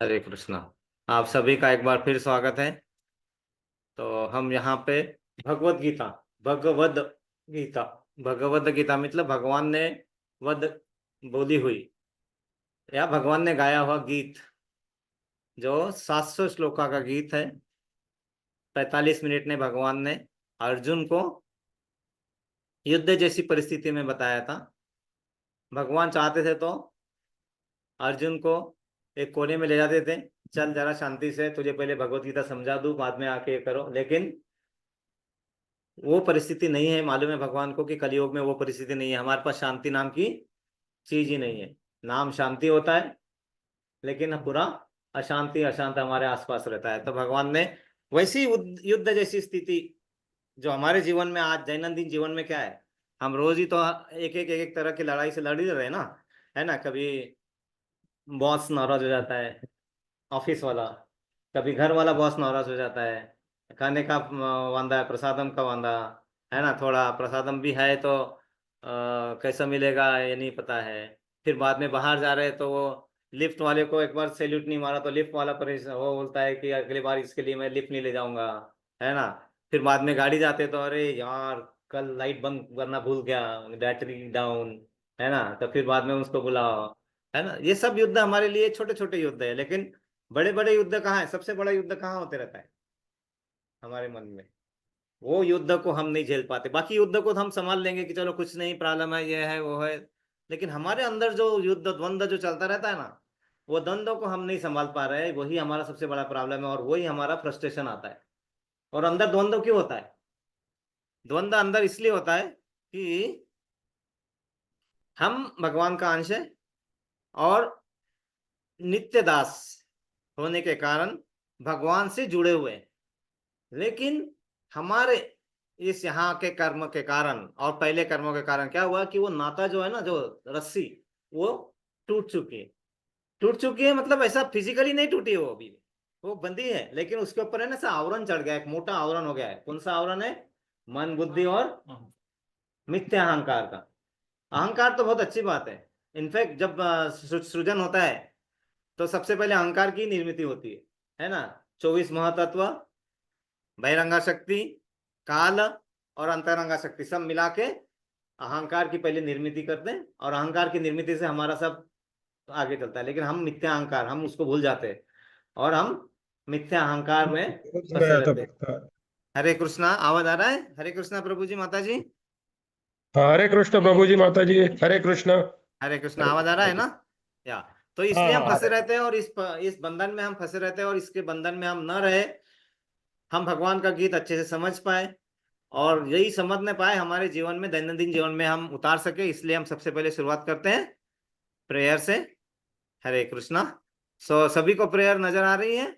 हरे कृष्णा। आप सभी का एक बार फिर स्वागत है। तो हम यहाँ पे भगवत गीता भगवद गीता भगवद गीता मतलब भगवान ने वद बोली हुई या भगवान ने गाया हुआ गीत, जो 700 श्लोका का गीत है। 45 मिनट ने भगवान ने अर्जुन को युद्ध जैसी परिस्थिति में बताया था। भगवान चाहते थे तो अर्जुन को एक कोने में ले जाते थे, चल जरा शांति से तुझे पहले भगवत गीता समझा दूं, बाद में आके ये करो। लेकिन वो परिस्थिति नहीं है। मालूम है भगवान को कि कलयुग में वो परिस्थिति नहीं है। हमारे पास शांति नाम की चीज ही नहीं है। नाम शांति होता है, लेकिन पूरा अशांति अशांत हमारे आसपास रहता है। तो भगवान ने वैसी युद्ध जैसी स्थिति जो हमारे जीवन में आज दैनंदिन जीवन में क्या है, हम रोज ही तो एक एक तरह की लड़ाई से लड़ ही रहे हैं ना, है ना। कभी बॉस नाराज हो जाता है, ऑफिस वाला। कभी घर वाला बॉस नाराज हो जाता है। खाने का वांदा है, प्रसादम का वांदा है ना। थोड़ा प्रसादम भी है तो कैसा मिलेगा ये नहीं पता है। फिर बाद में बाहर जा रहे हैं तो वो लिफ्ट वाले को एक बार सैल्यूट नहीं मारा तो लिफ्ट वाला परेशान, वो बोलता है कि अगली बार इसके लिए मैं लिफ्ट नहीं ले जाऊंगा, है ना। फिर बाद में गाड़ी जाते तो अरे यार कल लाइट बंद करना भूल गया, बैटरी डाउन, है ना। तो फिर बाद में उसको बुलाओ, है ना। ये सब युद्ध हमारे लिए छोटे छोटे युद्ध है, लेकिन बड़े बड़े युद्ध कहाँ है? सबसे बड़ा युद्ध कहाँ होते रहता है? हमारे मन में। वो युद्ध को हम नहीं झेल पाते। बाकी युद्ध को तो हम संभाल लेंगे कि चलो कुछ नहीं, प्रॉब्लम है, ये है वो है। लेकिन हमारे अंदर जो युद्ध द्वंद्व जो चलता रहता है ना, वो द्वंद्व को हम नहीं संभाल पा रहे हैं। वही हमारा सबसे बड़ा प्रॉब्लम है और वही हमारा फ्रस्ट्रेशन आता है। और अंदर द्वंद्व क्यों होता है? द्वंद्व अंदर इसलिए होता है कि हम भगवान का अंश है और नित्य दास होने के कारण भगवान से जुड़े हुए हैं। लेकिन हमारे इस यहाँ के कर्म के कारण और पहले कर्मों के कारण क्या हुआ कि वो नाता जो है ना, जो रस्सी, वो टूट चुकी है। टूट चुकी है मतलब ऐसा फिजिकली नहीं टूटी है वो अभी, वो बंधी है, लेकिन उसके ऊपर है ना ऐसा आवरण चढ़ गया, एक मोटा आवरण हो गया है। कौन सा आवरण है? मन बुद्धि और मिथ्या अहंकार का। अहंकार तो बहुत अच्छी बात है। इनफैक्ट जब सृजन होता है तो सबसे पहले अहंकार की निर्मित होती है ना। 24 महातत्व, बहिरंगा शक्ति, काल और अंतरंगा शक्ति सब मिला के अहंकार की पहले निर्मित करते हैं, और अहंकार की निर्मित से हमारा सब आगे चलता है। लेकिन हम मिथ्या अहंकार, हम उसको भूल जाते हैं और हम मिथ्या अहंकार में फंसे गया था रहते हैं। पक्का। हरे कृष्णा, आवाज आ रहा है? हरे कृष्णा प्रभु जी, माता जी। हाँ, हरे कृष्ण प्रभु जी, माता जी, हरे कृष्ण। हरे कृष्णा, आवाज आ रहा है ना? या तो हाँ इसलिए हम हाँ, फंसे हरे। रहते हैं और इस बंधन में हम फंसे रहते हैं, और इसके बंधन में हम न रहे, हम भगवान का गीत अच्छे से समझ पाए और यही समझने पाए हमारे जीवन में, दैनंदिन जीवन में हम उतार सके। इसलिए हम सबसे पहले शुरुआत करते हैं प्रेयर से। हरे कृष्णा। सभी को प्रेयर नजर आ रही है?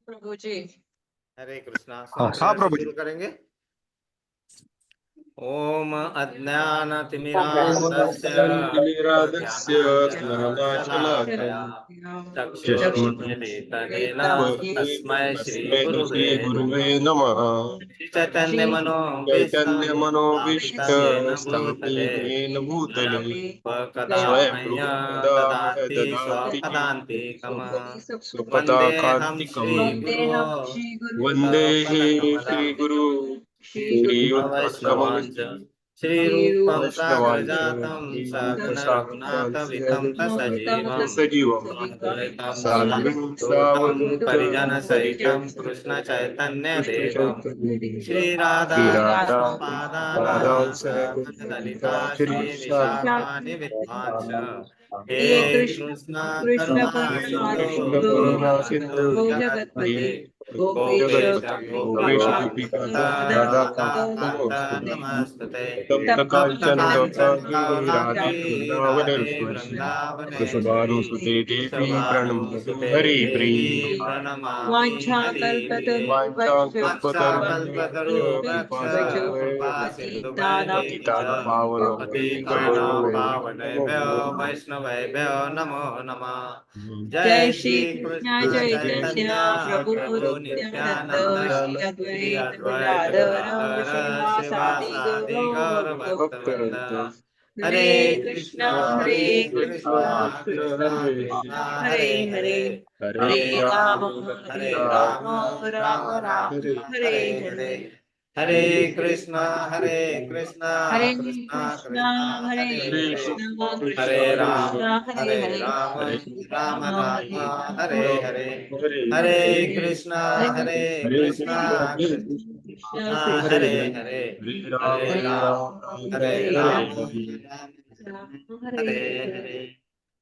प्रभु जी। हरे कृष्णा। हाँ हाँ प्रेयर से प्रभु जी। शुरू करेंगे। ओम अज्ञानतिमिरान्धस्य ज्ञानतिमिरान्धस्य ज्ञानाञ्जनशलाकया ज्ञानाञ्जनशलाकया चक्षुरुन्मीलितकेन तस्मै तस्मै श्रीगुरुवे श्रीगुरुवे नमः। नमः। चैतन्यमनोभीष्टं स्थापितं चैतन्यमनोभीष्ट येन भूतले स्थापितं येन भूतले स्वकदा स्वयं मह्यं रूपदा ददाति ददाति स्वपदान्तिकम्। वन्देऽहं स्वपदाकान्तिकम्। श्रीगुरो वन्दे भगवत्पादकमलम् श्रीगुरु श्रीयुतपत्कमलं वैष्णवांच श्रीरूपं वैष्णवांच साग्रजातं सहगण रघुनाथवितं श्रीरूपसाग्रजातं सजीवम् सजीवम् साद्वैतं साद्वैतं सावधूतं परिजन परिजनसहितं सहितं कृष्णचैतन्यदेवं कृष्णचैतन्यदेवं श्रीराधा श्रीराधा पादान् पादां सहगण ललिता सहगणललिता श्रीविशाखानि विद्वांस। हे कृष्ण कृष्ण करुणा सिंधु कृष्ण करुणा दीनबन्धु सिंधु जगत्पते गोपेश गोपेश गोपेश गोपिकान्त गोपिका राधा राधा कांत कान्त नमोस्तुते। नमस्तुते। तप्त तप्त कांचन काञ्चन गौरांगी गौराङ्गी राधे राधे वृंदावनेश्वरी वृन्दावनेश्वरी वृषभानुसुते देवी वृषभानुसुते प्रणम्य हरि देवी प्रिय। प्रणमामि हरिप्रिये। वाञ्छाकल्पतरुभ्यश्च कृपा सिन्धुभ्यश्च पतितान पावनों पतितानां नमो पावनेभ्यो नमः। वैष्णवेभ्यो नमो नमः। जय जय श्री श्री कृष्ण कृष्ण चैतन्य चैतन्य प्रभु प्रभु नित्यानंद नित्यानंद श्री श्री अद्वैत अद्वैत गदाधर गदाधर श्रीवासादि श्रीवासादि गौर गौर भक्त भक्तवृंद। भक्तवृंद हरे कृष्णा कृष्णा हरे कृष्णा कृष्णा कृष्णा हरे हरे हरे हरे हरे राम हरे राम राम राम हरे हरे हरे हरे हरे कृष्णा कृष्णा हरे कृष्णा कृष्णा हरे हरे कृष्णा हरे राम कृष्णा हरे हरे राम राम राम राम हरे हरे हरे हरे हरे हरे हरे कृष्णा हरे कृष्णा कृष्णा कृष्णा कृष्ण हरे हरे हरे हरे राम राम हरे हरे राम राम राम हरे हरे हरे हरे।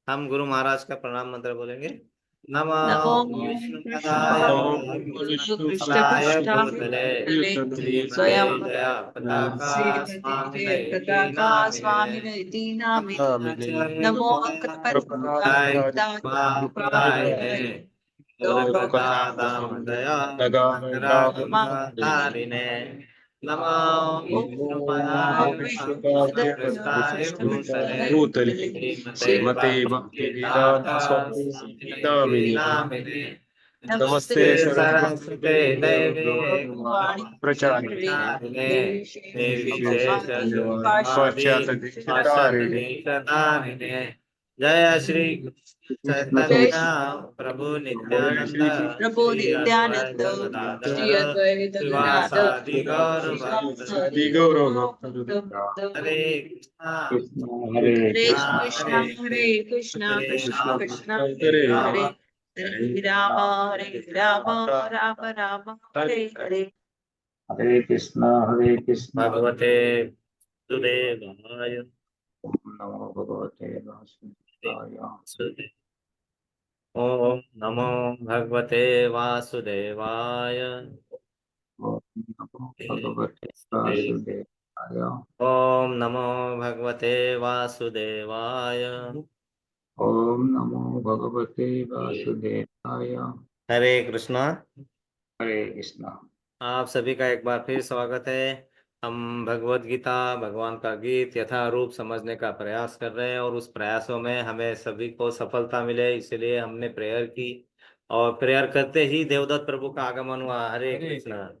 हम गुरु महाराज का प्रणाम मंत्र बोलेंगे। नमो नमो विष्णुपदाय कृष्णाय कृष्ण विष्णुपदाय भूतले भूतले श्रीमते स्वयं जया पताका श्रीमते स्वामिने इति पताका नामिने स्वामिन इति नामिने नमो पदाय कृपयाय गौरकथादामदया धारिणे नमो विष्णुपदाय भूतले श्रीमते भक्ति वेदांत स्वामी नामिने नमस्ते नमस्ते सरस्वती सरस्वते देवे गौरवाणी प्रचारिणे निर्विशेष शून्यवादी पाश्चात्य जय श्री जय चैतन्य श्री प्रभु नित्यानंद प्रभु श्री नित्यानंद अद्वैत श्री गदाधर अद्वैत गदाधर श्रीवासादि गौर भक्त हरे हरे कृष्णा कृष्णा हरे कृष्णा हरे कृष्ण राम कृष्ण हरे राम हरे हरे राम राम राम हरे हरे हरे कृष्णा भगवते वासुदेवाय नमो भगवते वासुदेवाय ओम नमो भगवते वासुदेवाय ओम नमो भगवते वासुदेवाय ओम नमो भगवते वासुदेवाय ओम नमो भगवते वासुदेवाय हरे कृष्णा। हरे कृष्णा। आप सभी का एक बार फिर स्वागत है। हम भगवत गीता भगवान का गीत यथारूप समझने का प्रयास कर रहे हैं और उस प्रयासों में हमें सभी को सफलता मिले इसलिए हमने प्रेयर की और प्रेयर करते ही देवदत्त प्रभु का आगमन हुआ। हरे कृष्णा।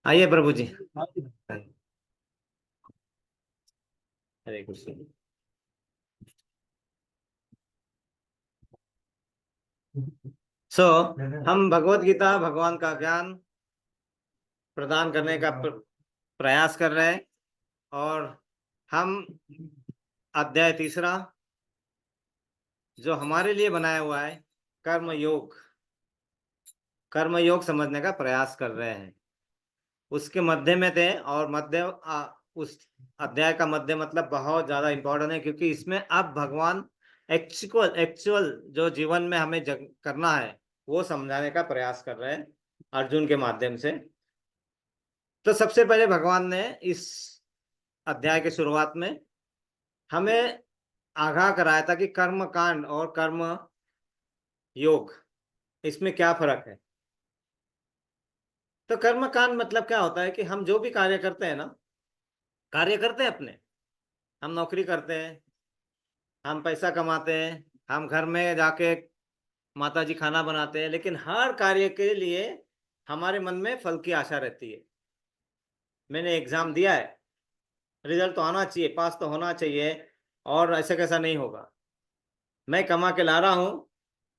आइए प्रभु जी। हरे कृष्ण। हम भगवत गीता भगवान का ज्ञान प्रदान करने का प्रयास कर रहे हैं और हम अध्याय तीसरा जो हमारे लिए बनाया हुआ है कर्म योग समझने का प्रयास कर रहे हैं। उसके मध्य में थे और उस अध्याय का मध्य मतलब बहुत ज्यादा इंपॉर्टेंट है क्योंकि इसमें अब भगवान एक्चुअल जो जीवन में हमें करना है वो समझाने का प्रयास कर रहे हैं अर्जुन के माध्यम से। तो सबसे पहले भगवान ने इस अध्याय के शुरुआत में हमें आगाह कराया था कि कर्म कांड और कर्म योग इसमें क्या फर्क है। तो कर्म कांड मतलब क्या होता है कि हम जो भी कार्य करते हैं ना, कार्य करते हैं अपने, हम नौकरी करते हैं, हम पैसा कमाते हैं, हम घर में जाके माता जी खाना बनाते हैं, लेकिन हर कार्य के लिए हमारे मन में फल की आशा रहती है। मैंने एग्जाम दिया है, रिजल्ट तो आना चाहिए, पास तो होना चाहिए और ऐसा कैसा नहीं होगा। मैं कमा के ला रहा हूँ,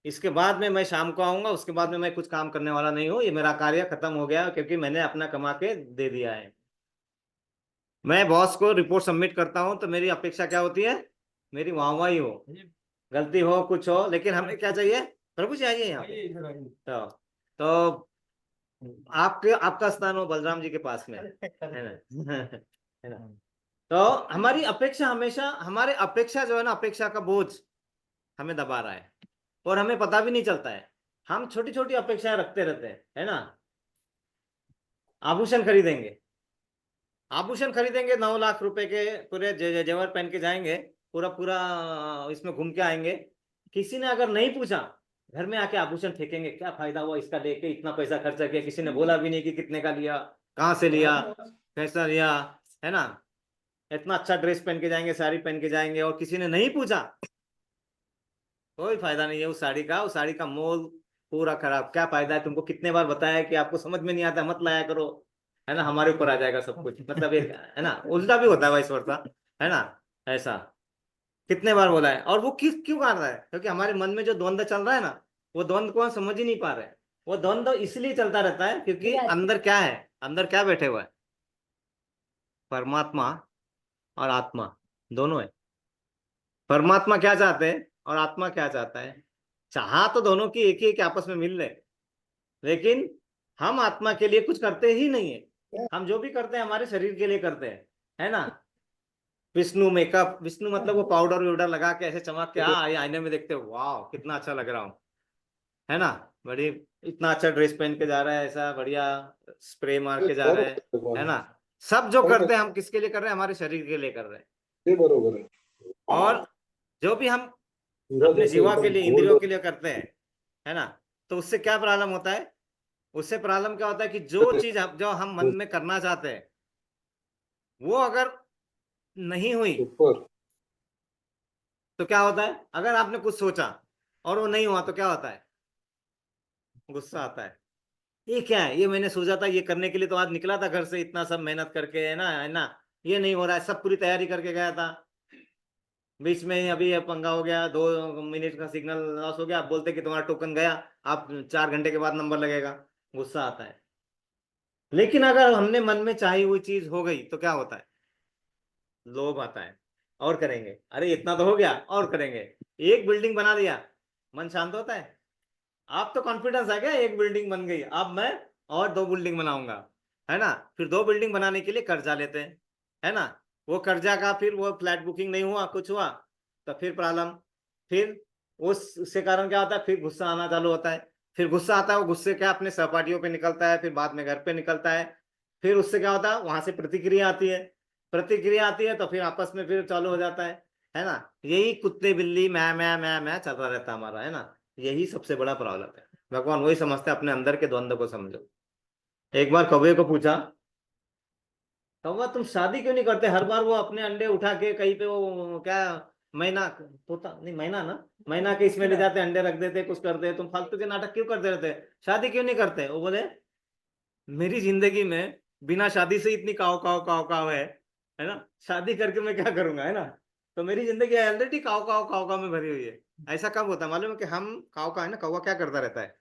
इसके बाद में मैं शाम को आऊंगा, उसके बाद में मैं कुछ काम करने वाला नहीं हूँ, ये मेरा कार्य खत्म हो गया क्योंकि मैंने अपना कमा के दे दिया है। मैं बॉस को रिपोर्ट सबमिट करता हूँ तो मेरी अपेक्षा क्या होती है, मेरी वाहवाही हो, गलती हो कुछ हो, लेकिन हमें क्या चाहिए। प्रभु जी आइए यहाँ पे। तो आपका स्थान हो बलराम जी के पास में, है ना। है ना। तो हमारी अपेक्षा हमेशा, हमारे अपेक्षा जो है ना, अपेक्षा का बोझ हमें दबा रहा है और हमें पता भी नहीं चलता है। हम छोटी छोटी अपेक्षाएं रखते रहते हैं, है ना। आभूषण खरीदेंगे, 9 लाख रुपए के पूरे जेवर पहन के जाएंगे, पूरा पूरा इसमें घूम के आएंगे। किसी ने अगर नहीं पूछा, घर में आके आभूषण फेंकेंगे, क्या फायदा हुआ इसका लेके, इतना पैसा खर्चा किया, किसी ने बोला भी नहीं कि कितने का लिया, कहाँ से लिया, कैसा लिया, है ना। इतना अच्छा ड्रेस पहन के जाएंगे, साड़ी पहन के जाएंगे और किसी ने नहीं पूछा, कोई फायदा नहीं है उस साड़ी का। उस साड़ी का मोल पूरा खराब। क्या फायदा है, तुमको कितने बार बताया कि आपको समझ में नहीं आता, मत लाया करो। है ना, हमारे ऊपर आ जाएगा सब कुछ, मतलब एक है ना, उल्टा भी होता है वाइस वर्सा, है ना, ऐसा कितने बार बोला है। और वो किस क्यों कर रहा है, क्योंकि हमारे मन में जो द्वंद्व चल रहा है ना, वो द्वंद्व को हम समझ ही नहीं पा रहे। वो द्वंद्व इसलिए चलता रहता है क्योंकि अंदर क्या है, अंदर क्या बैठे हुआ है, परमात्मा और आत्मा दोनों है। परमात्मा क्या चाहते हैं और आत्मा क्या चाहता है, चाहा तो दोनों की एक ही एक आपस में मिल रहे, लेकिन हम आत्मा के लिए कुछ करते ही नहीं है। हम जो भी करते हैं हमारे शरीर के लिए करते हैं, है ना। विष्णु मेकअप, विष्णु मतलब वो पाउडर वाउडर लगा के ऐसे चमक के आईने में देखते हो, वाह कितना अच्छा लग रहा हूँ, है ना, बड़ी इतना अच्छा ड्रेस पहन के जा रहा है, ऐसा बढ़िया स्प्रे मार के जा रहा है ना। सब जो करते हैं हम किसके लिए कर रहे हैं, हमारे शरीर के लिए कर रहे हैं। ते बरोबर आहे. और जो भी हम तुझा अपने जसं जीवा के एकदम लिए, गोल्ड इंद्रियों के लिए करते हैं, है ना, तो उससे क्या प्रॉब्लम होता है, उससे प्रॉब्लम क्या होता है कि जो चीज जो हम मन में करना चाहते हैं वो अगर नहीं हुई सुपर. तो क्या होता है, अगर आपने कुछ सोचा और वो नहीं हुआ तो क्या होता है, गुस्सा आता है। ये क्या है, ये मैंने सोचा था ये करने के लिए, तो आज निकला था घर से इतना सब मेहनत करके, है ना, ये नहीं हो रहा है, सब पूरी तैयारी करके गया था, बीच में ही अभी ये पंगा हो गया, 2 मिनट का सिग्नल लॉस हो गया, आप बोलते कि तुम्हारा टोकन गया, आप 4 घंटे के बाद नंबर लगेगा, गुस्सा आता है। लेकिन अगर हमने मन में चाही हुई चीज हो गई तो क्या होता है, लोभ आता है, और करेंगे, अरे इतना तो हो गया और करेंगे। एक बिल्डिंग बना दिया, मन शांत होता है। आप तो कॉन्फिडेंस है क्या, एक बिल्डिंग बन गई, अब मैं और 2 बिल्डिंग बनाऊंगा, है ना। फिर 2 बिल्डिंग बनाने के लिए कर्जा लेते हैं, है ना। वो कर्जा का फिर वो फ्लैट बुकिंग नहीं हुआ, कुछ हुआ तो फिर प्रॉब्लम, फिर उससे कारण क्या होता है, फिर गुस्सा आना चालू होता है। फिर गुस्सा आता है, वो गुस्से क्या अपने सहपाठियों पे निकलता है, फिर बाद में घर पे निकलता है। फिर उससे क्या होता है, वहां से प्रतिक्रिया आती है, प्रतिक्रिया आती है तो फिर आपस में फिर चालू हो जाता है ना। यही कुत्ते बिल्ली मैं चल रहा रहता हमारा, है ना। यही सबसे बड़ा प्रॉब्लम है। भगवान वही समझते हैं, अपने अंदर के द्वंद्व को समझो। एक बार कौवे को पूछा, कौवा तुम शादी क्यों नहीं करते, हर बार वो अपने अंडे उठा के कहीं पे वो क्या, मैना तोता नहीं, मैना ना, मैना के इसमें ले जाते, अंडे रख देते, कुछ करते, तुम फालतू के नाटक क्यों करते रहते, शादी क्यों नहीं करते। वो बोले मेरी जिंदगी में बिना शादी से इतनी काव काव काव काव है ना, शादी करके मैं क्या करूंगा, है ना। तो मेरी जिंदगी ऑलरेडी काव काव काव काव में भरी हुई है। ऐसा कब होता है मालूम है, कि हम काव का है ना, कौवा क्या करता रहता है,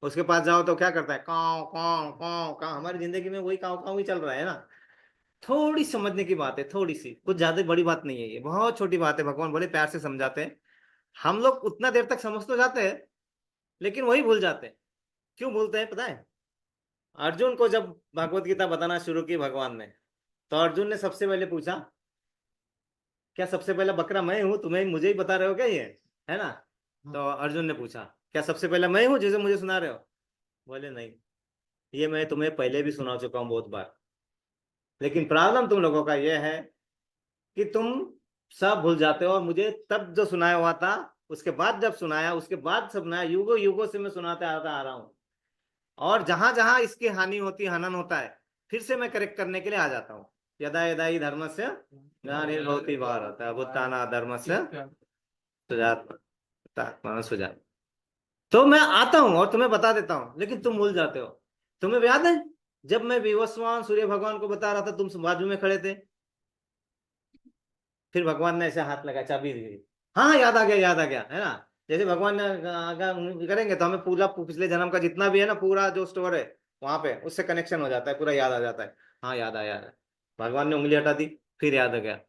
उसके पास जाओ तो क्या करता है, काव काव काव काव। हमारी जिंदगी में वही काव काव ही चल रहा है ना। थोड़ी समझने की बात है, थोड़ी सी, कुछ ज्यादा बड़ी बात नहीं है, ये बहुत छोटी बात है, भगवान बड़े प्यार से समझाते हैं। हम लोग उतना देर तक समझ तो जाते हैं, लेकिन वही भूल जाते हैं। क्यों भूलते हैं पता है, अर्जुन को जब भगवत गीता बताना शुरू की भगवान ने, तो अर्जुन ने सबसे पहले पूछा, क्या सबसे पहला बकरा मैं हूं, तुम्हें मुझे ही बता रहे हो क्या ये, है ना। तो अर्जुन ने पूछा, क्या सबसे पहला मैं हूं जिसे मुझे सुना रहे हो। बोले नहीं, ये मैं तुम्हें पहले भी सुना चुका हूं बहुत बार, लेकिन प्रॉब्लम तुम लोगों का यह है कि तुम सब भूल जाते हो, और मुझे तब जो सुनाया हुआ था, उसके बाद जब सुनाया, उसके बाद सब सुनाया, युगों युगों से मैं सुनाते आता आ रहा हूं। और जहां जहां इसकी हानि होती, हनन होता है, फिर से मैं करेक्ट करने के लिए आ जाता हूँ। यदा यदा ही धर्मस्य ग्लानिर्भवति भारत अभ्युत्थानात् धर्मस्य सुजात सुजात। तो मैं आता हूं और तुम्हें बता देता हूं, लेकिन तुम भूल जाते हो। तुम्हें याद है जब मैं विवस्वान सूर्य भगवान को बता रहा था, तुम बाजू में खड़े थे, फिर भगवान ने ऐसे हाथ लगा, चाबी दी, हाँ याद आ गया, याद आ गया, है ना। जैसे भगवान ने अगर करेंगे तो हमें पूरा पिछले जन्म का जितना भी है ना, पूरा जो स्टोर है वहां पे उससे कनेक्शन हो जाता है, पूरा याद आ जाता है। हाँ याद आया, याद है। भगवान ने उंगली हटा दी, फिर याद आ गया।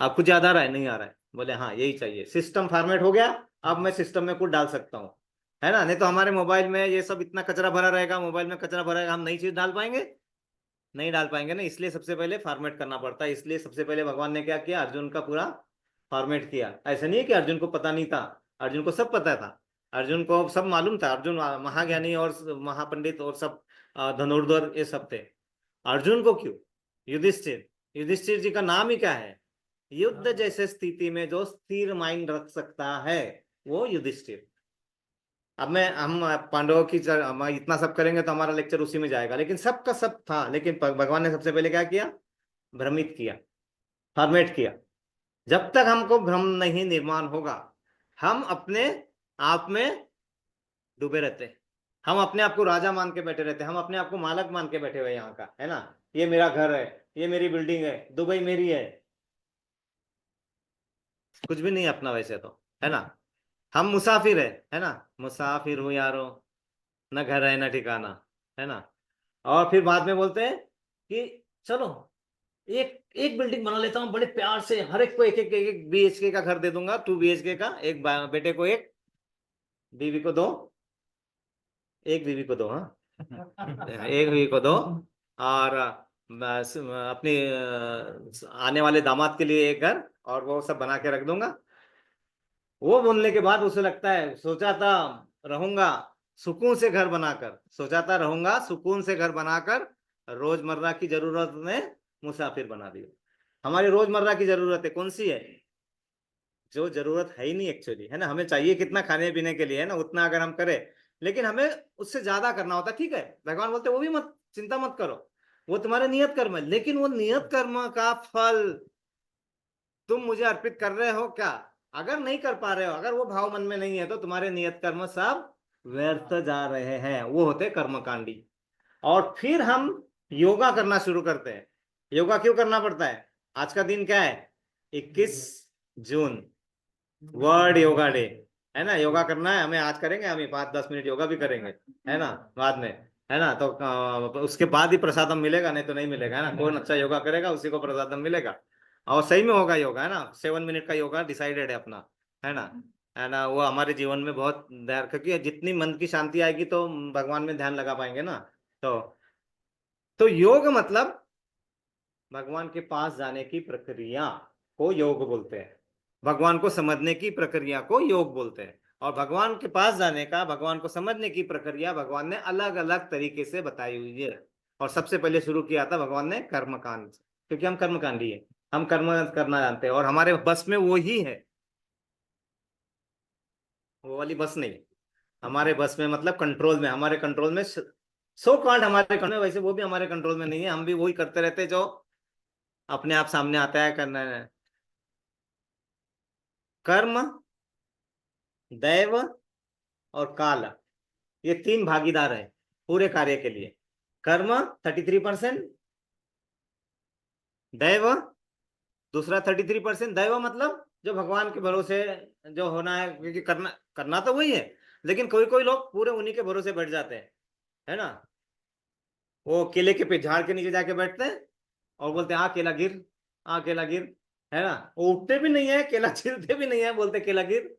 अब कुछ याद आ रहा है, नहीं आ रहा है, बोले हाँ यही चाहिए, सिस्टम फॉर्मेट हो गया। अब मैं सिस्टम में कुछ डाल सकता हूँ, है ना। नहीं तो हमारे मोबाइल में ये सब इतना कचरा भरा रहेगा, मोबाइल में कचरा भरा रहेगा, हम नई चीज डाल पाएंगे, नहीं डाल पाएंगे ना। इसलिए सबसे पहले फॉर्मेट करना पड़ता है। इसलिए सबसे पहले भगवान ने क्या किया, अर्जुन का पूरा फॉर्मेट किया। ऐसा नहीं है कि अर्जुन को पता नहीं था, अर्जुन को सब पता था, अर्जुन को सब मालूम था। अर्जुन महाज्ञानी और महापंडित और सब धनुर्धर ये सब थे। अर्जुन को क्यों, युधिष्ठिर, युधिष्ठिर जी का नाम ही क्या है, युद्ध जैसे स्थिति में जो स्थिर माइंड रख सकता है वो युधिष्ठिर। अब मैं हम पांडवों की हम इतना सब करेंगे तो हमारा लेक्चर उसी में जाएगा, लेकिन सबका सब था। लेकिन भगवान ने सबसे पहले क्या किया, भ्रमित किया, फॉर्मेट किया। जब तक हमको भ्रम नहीं निर्माण होगा, हम अपने आप में डूबे रहते हैं। हम अपने आप को राजा मान के बैठे रहते हैं, हम अपने आप को मालक मान के बैठे हुए यहाँ का, है ना। ये मेरा घर है, ये मेरी बिल्डिंग है, दुबई मेरी कुछ भी नहीं है अपना वैसे तो, है ना। हम मुसाफिर है ना, मुसाफिर हूँ यारो, न घर है न ठिकाना, है ना। और फिर बाद में बोलते हैं कि चलो एक एक बिल्डिंग बना लेता हूँ बड़े प्यार से, हर एक को एक BHK का घर दे दूंगा, 2 BHK का, एक बेटे को एक, बीवी को दो, एक बीवी को दो, हाँ एक बीवी को दो, और अपनी आने वाले दामाद के लिए एक घर, और वो सब बना के रख दूंगा। वो बोलने के बाद उसे लगता है, सोचा था रहूंगा सुकून से घर बनाकर, सोचा था रहूंगा सुकून से घर बनाकर, रोजमर्रा की जरूरत ने मुसाफिर बना दिया। हमारी रोजमर्रा की जरूरत है कौन सी है, जो जरूरत है ही नहीं एक्चुअली, है ना। हमें चाहिए कितना खाने पीने के लिए, है ना, उतना अगर हम करें, लेकिन हमें उससे ज्यादा करना होता है। ठीक है, भगवान बोलते वो भी मत चिंता मत करो, वो तुम्हारे नियत कर्म है, लेकिन वो नियत कर्म का फल तुम मुझे अर्पित कर रहे हो क्या? अगर नहीं कर पा रहे हो, अगर वो भाव मन में नहीं है, तो तुम्हारे नियत कर्म सब व्यर्थ जा रहे हैं, वो होते कर्मकांडी। और फिर हम योगा करना शुरू करते हैं। योगा क्यों करना पड़ता है? आज का दिन क्या है? 21 जून, वर्ल्ड योगा डे, है ना। योगा करना है हमें, आज करेंगे, हम 5-10 मिनट योगा भी करेंगे, है ना, बाद में, है ना। तो उसके बाद ही प्रसादम मिलेगा, नहीं तो नहीं मिलेगा, है ना। कौन अच्छा योगा करेगा उसी को प्रसादम मिलेगा, और सही में होगा योगा, है ना। 7 मिनट का योगा डिसाइडेड है अपना, है ना, है ना। वो हमारे जीवन में बहुत ध्यान, क्योंकि जितनी मन की शांति आएगी तो भगवान में ध्यान लगा पाएंगे ना। तो योग मतलब भगवान के पास जाने की प्रक्रिया को योग बोलते हैं, भगवान को समझने की प्रक्रिया को योग बोलते हैं। और भगवान के पास जाने का, भगवान को समझने की प्रक्रिया भगवान ने अलग अलग तरीके से बताई हुई है। और सबसे पहले शुरू किया था भगवान ने कर्मकांड, क्योंकि हम कर्मकांडी है, हम कर्म करना जानते हैं, और हमारे बस में वो ही है, वो वाली बस नहीं, हमारे बस में मतलब कंट्रोल में, हमारे कंट्रोल में, सो कॉल्ड हमारे कंट्रोल में, वैसे वो भी हमारे कंट्रोल में नहीं है, हम भी वही करते रहते हैं जो अपने आप सामने आता है करना है। कर्म, दैव और काल, ये 3 भागीदार है पूरे कार्य के लिए। कर्म 33%, दैव दूसरा 33%। दैव मतलब जो भगवान के भरोसे जो होना है, क्योंकि करना करना तो वही है, लेकिन कोई कोई लोग पूरे उन्हीं के भरोसे बैठ जाते हैं, है ना। वो केले के पे झाड़ के नीचे जाके बैठते हैं और बोलते हैं आ केला गिर, आ केला गिर, है ना। वो उठते भी नहीं है, केला छिलते भी नहीं है, बोलते केला गिर,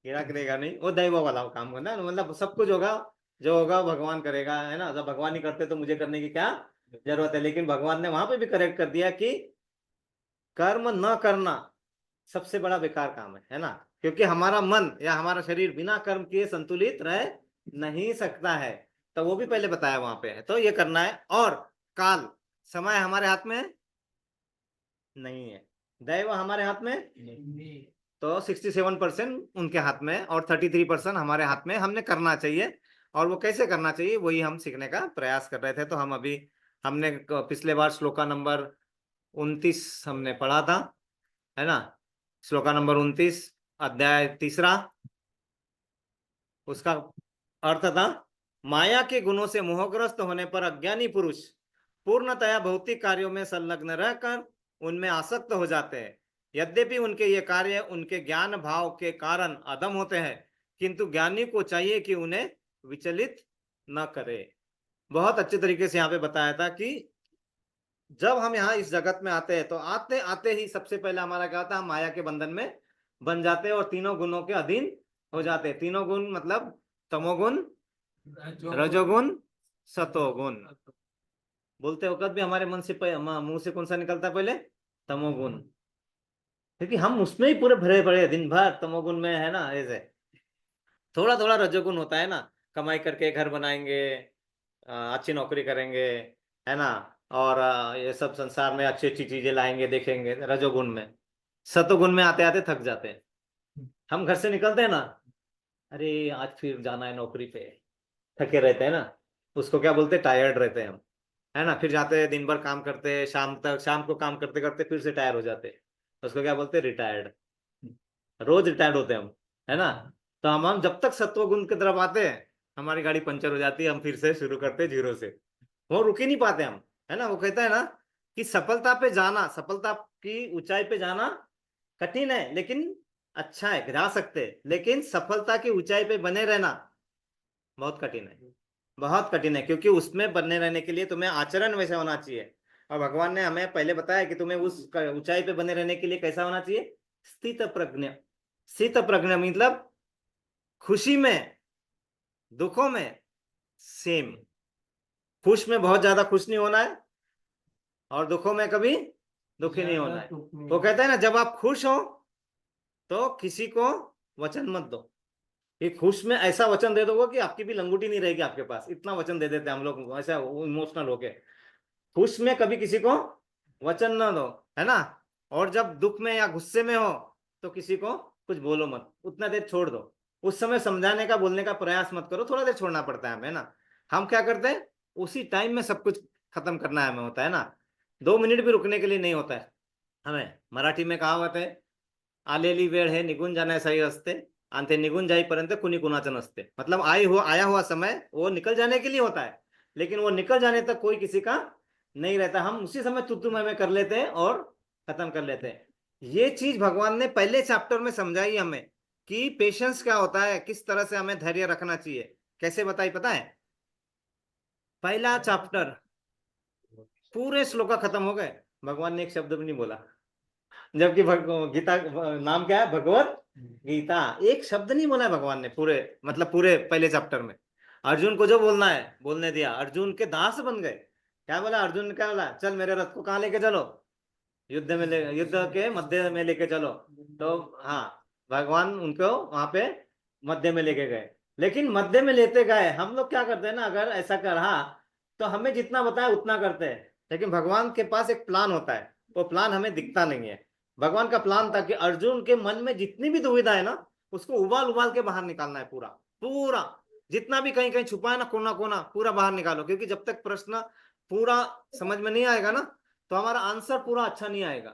गिरा गिरेगा नहीं। वो दैव वाला काम करना है, मतलब सब कुछ होगा, जो होगा भगवान करेगा, है ना। जब भगवान ही करते तो मुझे करने की क्या जरूरत है। लेकिन भगवान ने वहां पे भी करेक्ट कर दिया कि कर्म न करना सबसे बड़ा बेकार काम है ना, क्योंकि हमारा मन या हमारा शरीर बिना कर्म किए संतुलित रह नहीं सकता है। तो वो भी पहले बताया वहां पे है, तो ये करना है। और काल, समय हमारे हाथ में नहीं है, दैव हमारे हाथ में, तो 67% उनके हाथ में और 33% हमारे हाथ में, हमने करना चाहिए। और वो कैसे करना चाहिए वही हम सीखने का प्रयास कर रहे थे। तो हम अभी, हमने पिछले बार श्लोका नंबर 29 हमने पढ़ा था, है ना। श्लोका नंबर 29, अध्याय 3, उसका अर्थ था, माया के गुणों से मोहग्रस्त होने पर अज्ञानी पुरुष पूर्णतया भौतिक कार्यों में संलग्न रहकर उनमें आसक्त हो जाते हैं। यद्यपि उनके ये कार्य उनके ज्ञान भाव के कारण अदम होते हैं, किंतु ज्ञानी को चाहिए कि उन्हें विचलित न करे। बहुत अच्छे तरीके से यहाँ पे बताया था कि जब हम यहाँ इस जगत में आते हैं, तो आते आते ही सबसे पहले हमारा क्या होता है, हम माया के बंधन में बन जाते हैं और तीनों गुणों के अधीन हो जाते हैं। तीनों गुण मतलब तमोगुण, रजोगुण, सतोगुण। बोलते वक्त भी हमारे मन से मुंह से कौन सा निकलता है पहले? तमोगुण, क्योंकि हम उसमें ही पूरे भरे पड़े हैं, दिन भर तमोगुण में, है ना। ऐसे थोड़ा थोड़ा रजोगुण होता है ना, कमाई करके घर बनाएंगे, अच्छी नौकरी करेंगे, है ना, और ये सब संसार में अच्छी अच्छी चीजें लाएंगे, देखेंगे, रजोगुण में। सतोगुण में आते आते थक जाते हैं, हम घर से निकलते हैं ना, अरे आज फिर जाना है नौकरी पे, थके रहते हैं ना, उसको क्या बोलते हैं, टायर्ड रहते हैं हम, है ना। फिर जाते हैं, दिन भर काम करते हैं, शाम तक, शाम को काम करते करते फिर से टायर हो जाते हैं, उसको क्या बोलते हैं, रिटायर्ड। रोज रिटायर्ड होते हैं हम, है ना। तो हम जब तक सत्वगुण की तरफ आते हैं, हमारी गाड़ी पंचर हो जाती है, हम फिर से शुरू करते हैं जीरो से, वो रुक ही नहीं पाते हम, है ना। वो कहता है ना कि सफलता पे जाना, सफलता की ऊंचाई पे जाना कठिन है लेकिन अच्छा है, जा सकते हैं, लेकिन सफलता की ऊंचाई पे बने रहना बहुत कठिन है, बहुत कठिन है, क्योंकि उसमें बने रहने के लिए तुम्हें आचरण वैसे होना चाहिए। और भगवान ने हमें पहले बताया कि तुम्हें उस ऊंचाई पे बने रहने के लिए कैसा होना चाहिए, स्थित प्रज्ञ। स्थित प्रज्ञ मतलब खुशी में दुखों में सेम, खुश में बहुत ज्यादा खुश नहीं होना है और दुखों में कभी दुखी नहीं होना है। वो कहता है ना जब आप खुश हो तो किसी को वचन मत दो, ये खुश में ऐसा वचन दे दोगे कि आपकी भी लंगूटी नहीं रहेगी आपके पास, इतना वचन दे देते हैं हम लोग ऐसा इमोशनल होके। खुश में कभी किसी को वचन ना दो, है ना। और जब दुख में या गुस्से में हो तो किसी को कुछ बोलो मत, उतना देर छोड़ दो। उस समय समझाने का बोलने का प्रयास मत करो, थोड़ा देर छोड़ना पड़ता है हमें ना। हम क्या करते हैं उसी टाइम में सब कुछ खत्म करना है हमें, होता है ना, 2 मिनट भी रुकने के लिए नहीं होता है हमें। मराठी में कहावत है, आलेली वेळ है निघून जाण्यासाठी असते आणि ते निघून जाईपर्यंत कुणी कुणाचं नसते। मतलब आया हुआ समय वो निकल जाने के लिए होता है, लेकिन वो निकल जाने तक कोई किसी का नहीं रहता। हम उसी समय तुतु में कर लेते हैं और खत्म कर लेते हैं। ये चीज भगवान ने पहले चैप्टर में समझाई हमें कि पेशेंस क्या होता है, किस तरह से हमें धैर्य रखना चाहिए। कैसे बताई पता है, पहला चैप्टर पूरे श्लोका खत्म हो गए, भगवान ने एक शब्द भी नहीं बोला। जबकि गीता नाम क्या है, भगवत गीता, एक शब्द नहीं बोला है भगवान ने पूरे, मतलब पूरे पहले चैप्टर में। अर्जुन को जो बोलना है बोलने दिया, अर्जुन के दास बन गए। क्या बोला अर्जुन ने, क्या बोला, चल मेरे रथ को कहाँ लेके चलो, युद्ध के मध्य में लेके चलो। तो हाँ, भगवान उनको वहां पे मध्य में लेके गए। लेकिन मध्य में लेते गए, हम लोग क्या करते हैं ना, अगर ऐसा कर रहा तो हमें जितना बताया उतना करते हैं, लेकिन भगवान के पास एक प्लान होता है, वो प्लान हमें दिखता नहीं है। भगवान का प्लान था कि अर्जुन के मन में जितनी भी दुविधा है ना, उसको उबाल उबाल के बाहर निकालना है, पूरा पूरा जितना भी कहीं कहीं छुपा है ना, कोना कोना पूरा बाहर निकालो। क्योंकि जब तक प्रश्न पूरा समझ में नहीं आएगा ना, तो हमारा आंसर पूरा अच्छा नहीं आएगा।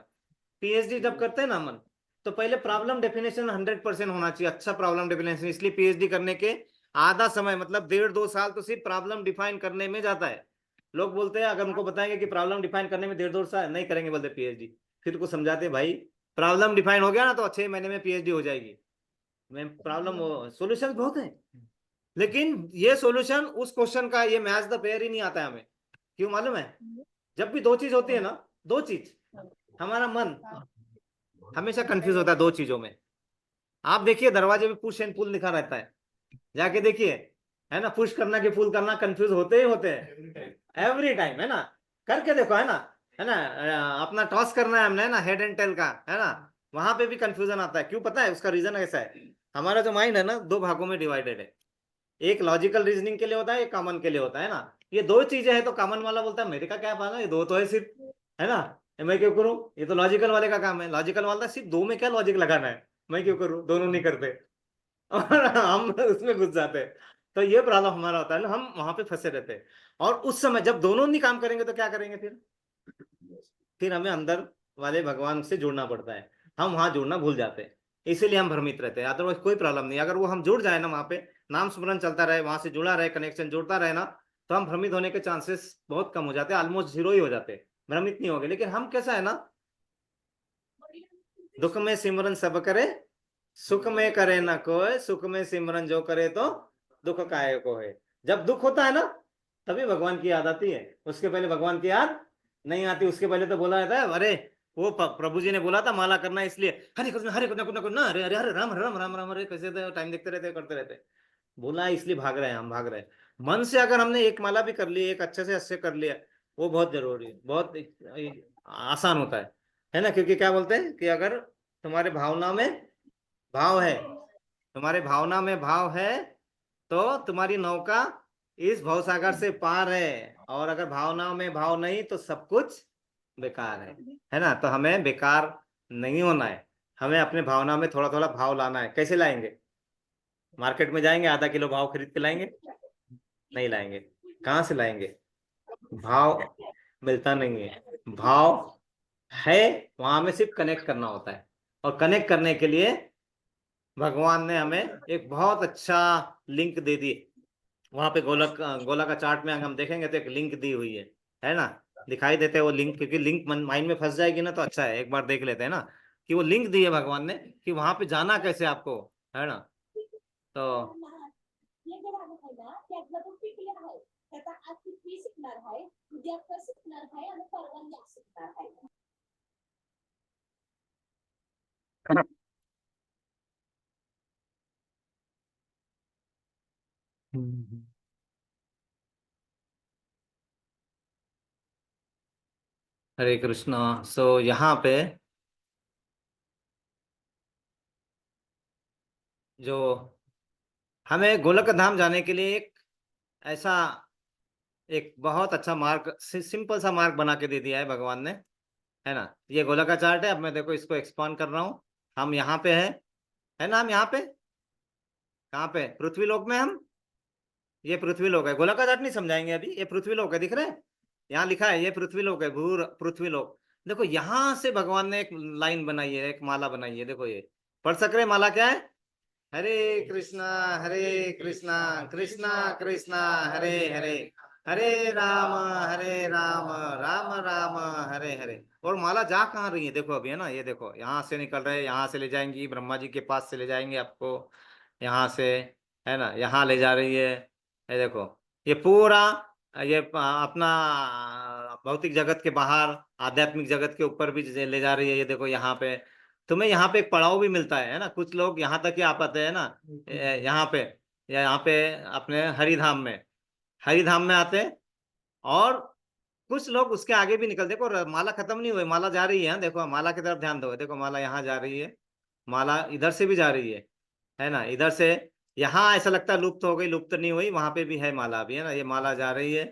पीएचडी जब करते हैं ना मन, तो पहले प्रॉब्लम डेफिनेशन 100% होना चाहिए, अच्छा प्रॉब्लम डेफिनेशन। इसलिए पीएचडी करने के आधा समय मतलब 1.5-2 साल तो सिर्फ प्रॉब्लम डिफाइन करने में जाता है। लोग बोलते हैं, अगर उनको बताएंगे कि प्रॉब्लम डिफाइन करने में 1.5-2 साल नहीं करेंगे, बोलते पीएचडी। फिर को समझाते भाई प्रॉब्लम डिफाइन हो गया ना तो 6 महीने में पीएचडी हो जाएगी। मैं प्रॉब्लम सॉल्यूशन बहुत है, लेकिन ये सॉल्यूशन उस क्वेश्चन का, ये मैच द पेयर ही नहीं आता है हमें। क्यों मालूम है, जब भी दो चीज होती है ना, दो चीज, हमारा मन हमेशा कंफ्यूज होता है 2 चीजों में। आप देखिए दरवाजे में पुश एंड पुल लिखा रहता है, जाके देखिए, है ना, पुश करना कि पुल करना, कंफ्यूज होते ही होते हैं एवरी टाइम, है ना। करके देखो, है ना, अपना टॉस करना है हमने, है ना, हेड एंड टेल का, है ना, वहां पे भी कंफ्यूजन आता है। क्यों पता है, उसका रीजन ऐसा है, हमारा जो माइंड है ना 2 भागों में डिवाइडेड है। एक लॉजिकल रीजनिंग के लिए होता है, एक कॉमन के लिए होता है ना। ये 2 चीजें हैं तो कॉमन वाला बोलता है मेरे का क्या पाना, ये 2 तो है सिर्फ, है ना, मैं क्यों करूं, ये तो लॉजिकल वाले का काम है। लॉजिकल वाला सिर्फ 2 में क्या लॉजिक लगाना है, मैं क्यों करूं, दोनों नहीं करते और हम उसमें घुस जाते हैं। तो ये प्रॉब्लम हमारा होता है ना, हम वहां पे फंसे रहते हैं। और उस समय जब दोनों नहीं काम करेंगे तो क्या करेंगे, फिर हमें अंदर वाले भगवान से जुड़ना पड़ता है, हम वहां जुड़ना भूल जाते हैं। इसीलिए हम भ्रमित रहते हैं। अदरवाइज कोई प्रॉब्लम नहीं, अगर वो हम जुड़ जाए ना, वहां पे नाम स्मरण चलता रहे, वहां से जुड़ा रहे, कनेक्शन जुड़ता रहे ना, तो हम भ्रमित होने के चांसेस बहुत कम हो जाते हैं, ऑलमोस्ट 0 ही हो जाते हैं, भ्रमित नहीं हो गए। लेकिन हम कैसा है ना, दुख में सिमरन सब करे, सुख में करे ना कोई, सुख में सिमरन जो करे तो दुख काहे को है। जब दुख होता है ना तभी भगवान की याद आती है, उसके पहले भगवान की याद नहीं आती। उसके पहले तो बोला जाता है, अरे वो प्रभु जी ने बोला था माला करना, इसलिए हरे कृष्ण ना, अरे अरे अरे राम राम राम राम, अरे कैसे टाइम देखते रहते करते रहते, बोला इसलिए भाग रहे हैं, हम भाग रहे हैं। मन से अगर हमने एक माला भी कर ली, एक अच्छे कर लिया, वो बहुत जरूरी है, बहुत आसान होता है ना। क्योंकि क्या बोलते हैं कि अगर तुम्हारे भावना में भाव है, तुम्हारे भावना में भाव है तो तुम्हारी नौका इस भवसागर से पार है। और अगर भावना में भाव नहीं तो सब कुछ बेकार है ना। तो हमें बेकार नहीं होना है, हमें अपने भावना में थोड़ा थोड़ा भाव लाना है। कैसे लाएंगे, मार्केट में जाएंगे आधा किलो भाव खरीद के लाएंगे, नहीं लाएंगे। कहाँ से लाएंगे, भाव मिलता नहीं है। भाव है वहां में सिर्फ कनेक्ट करना होता है, और कनेक्ट करने के लिए भगवान ने हमें एक बहुत अच्छा लिंक दे दी। वहां पे गोलक गोला का चार्ट में अगर हम देखेंगे तो एक लिंक दी हुई है ना। दिखाई देते हैं वो लिंक, क्योंकि लिंक माइंड में फंस जाएगी ना तो अच्छा है, एक बार देख लेते हैं ना कि वो लिंक दिए भगवान ने कि वहां पे जाना कैसे आपको, है ना। तो हे जे भाग आहे ना त्यातलं तो पिकलेला आहे, त्याचा आज किती शिकणार आहे, उद्या कसं शिकणार आहे आणि परवानगी शिकणार आहे. हरे कृष्णा। सो यहाँ पे जो हमें गोलक धाम जाने के लिए एक ऐसा एक बहुत अच्छा मार्ग, सिंपल सा मार्ग बना के दे दिया है भगवान ने, है ना। ये गोलक का चार्ट है। अब मैं देखो इसको एक्सपांड कर रहा हूँ। हम यहाँ पे हैं, है ना। हम यहाँ पे कहाँ पे, पृथ्वी लोक में हम, ये पृथ्वी लोक है। गोलक का चार्ट नहीं समझाएंगे अभी, ये पृथ्वी लोक है, दिख रहे हैं, यहाँ लिखा है ये पृथ्वी लोक है, भूर पृथ्वी लोक। देखो यहाँ से भगवान ने एक लाइन बनाई है, एक माला बनाई है, देखो ये पढ़ सक रहे, माला क्या है, हरे कृष्णा कृष्णा कृष्णा हरे हरे, हरे राम राम राम हरे हरे। और माला जा कहाँ रही है देखो अभी, है ना, ये देखो यहाँ से निकल रहे हैं, यहाँ से ले जाएंगी ब्रह्मा जी के पास से ले जाएंगे आपको, यहाँ से, है ना, यहाँ ले जा रही है। ये देखो ये पूरा, ये अपना भौतिक जगत के बाहर आध्यात्मिक जगत के ऊपर भी ले जा रही है। ये देखो यहाँ पे तुम्हें, यहाँ पे एक पड़ाव भी मिलता है ना। कुछ लोग यहाँ तक ही आ पाते हैं ना, यहाँ पे, या यहाँ पे अपने हरिधाम में, हरिधाम में आते हैं। और कुछ लोग उसके आगे भी निकल, देखो माला खत्म नहीं हुई, माला जा रही है, देखो माला की तरफ ध्यान दो, देखो माला यहाँ जा रही है, माला इधर से भी जा रही है ना, इधर से। यहाँ ऐसा लगता है लुप्त हो गई, लुप्त नहीं हुई, वहां पे भी है माला अभी, है ना। ये माला जा रही है,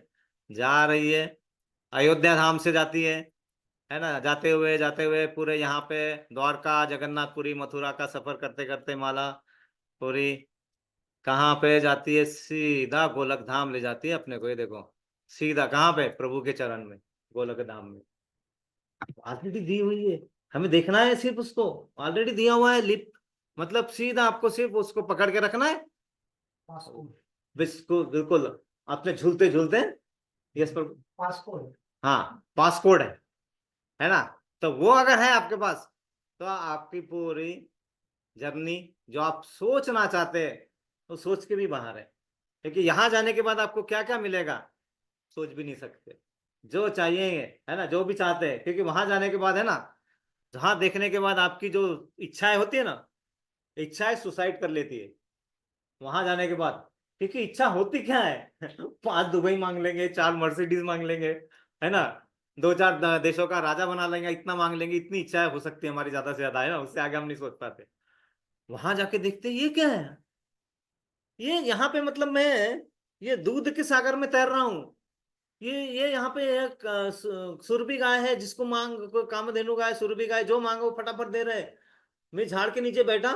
जा रही है, अयोध्या धाम से जाती है ना, जाते हुए पूरे यहाँ पे द्वारका, जगन्नाथपुरी, मथुरा का सफर करते करते माला पूरी कहाँ पे जाती है, सीधा गोलक धाम ले जाती है अपने को। ये देखो सीधा कहाँ पे, प्रभु के चरण में, गोलक धाम में ऑलरेडी दी हुई है। हमें देखना है सिर्फ उसको, ऑलरेडी दिया हुआ है लिप, मतलब सीधा आपको सिर्फ उसको पकड़ के रखना है, बिल्कुल बिल्कुल अपने झूलते झूलते, यस पर पासकोड, हाँ पासकोड है ना। तो वो अगर है आपके पास तो आपकी पूरी जर्नी जो आप सोचना चाहते हैं वो सोच के भी बाहर है, क्योंकि यहाँ जाने के बाद आपको क्या क्या मिलेगा सोच भी नहीं सकते। जो चाहिए, है ना, जो भी चाहते हैं, क्योंकि वहां जाने के बाद, है ना, जहां देखने के बाद आपकी जो इच्छाएं होती है ना, इच्छाएं सुसाइड कर लेती है वहां जाने के बाद। क्योंकि इच्छा होती क्या है 5 दुबई मांग लेंगे, 4 मर्सिडीज मांग लेंगे, है ना, 2-4 देशों का राजा बना लेंगे, इतना मांग लेंगे, इतनी इच्छाएं हो सकती है हमारी ज्यादा से ज्यादा, है ना, उससे आगे हम नहीं सोच पाते। वहां जाके देखते ये क्या है, ये यहाँ पे मतलब मैं ये दूध के सागर में तैर रहा हूँ। ये यहाँ पे एक सुरभि गाय है, जिसको मांग, कोई कामधेनु गाय, सुरभि गाय, जो मांगो वो फटाफट दे रहे। मैं झाड़ के नीचे बैठा,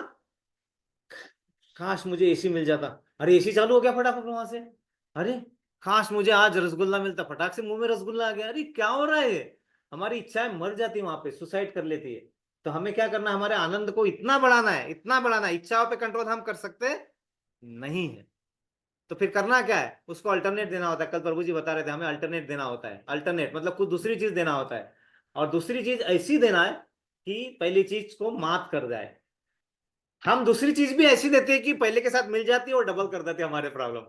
काश मुझे एसी मिल जाता, अरे एसी चालू हो गया फटाफट वहां से। अरे काश मुझे आज रसगुल्ला मिलता, फटाक से मुंह में रसगुल्ला आ गया। अरे क्या हो रहा है ये, हमारी इच्छाएं मर जाती है वहां पे, सुसाइड कर लेती है। तो हमें क्या करना है, हमारे आनंद को इतना बढ़ाना है, इतना बढ़ाना है। इच्छाओं पे कंट्रोल हम कर सकते नहीं है, तो फिर करना क्या है, उसको अल्टरनेट देना होता है। कल प्रभु जी बता रहे थे हमें अल्टरनेट देना होता है। अल्टरनेट मतलब कुछ दूसरी चीज देना होता है, और दूसरी चीज ऐसी देना है कि पहली चीज को मात कर जाए। हम दूसरी चीज भी ऐसी देते हैं कि पहले के साथ मिल जाती है और डबल कर देते हैं हमारे प्रॉब्लम।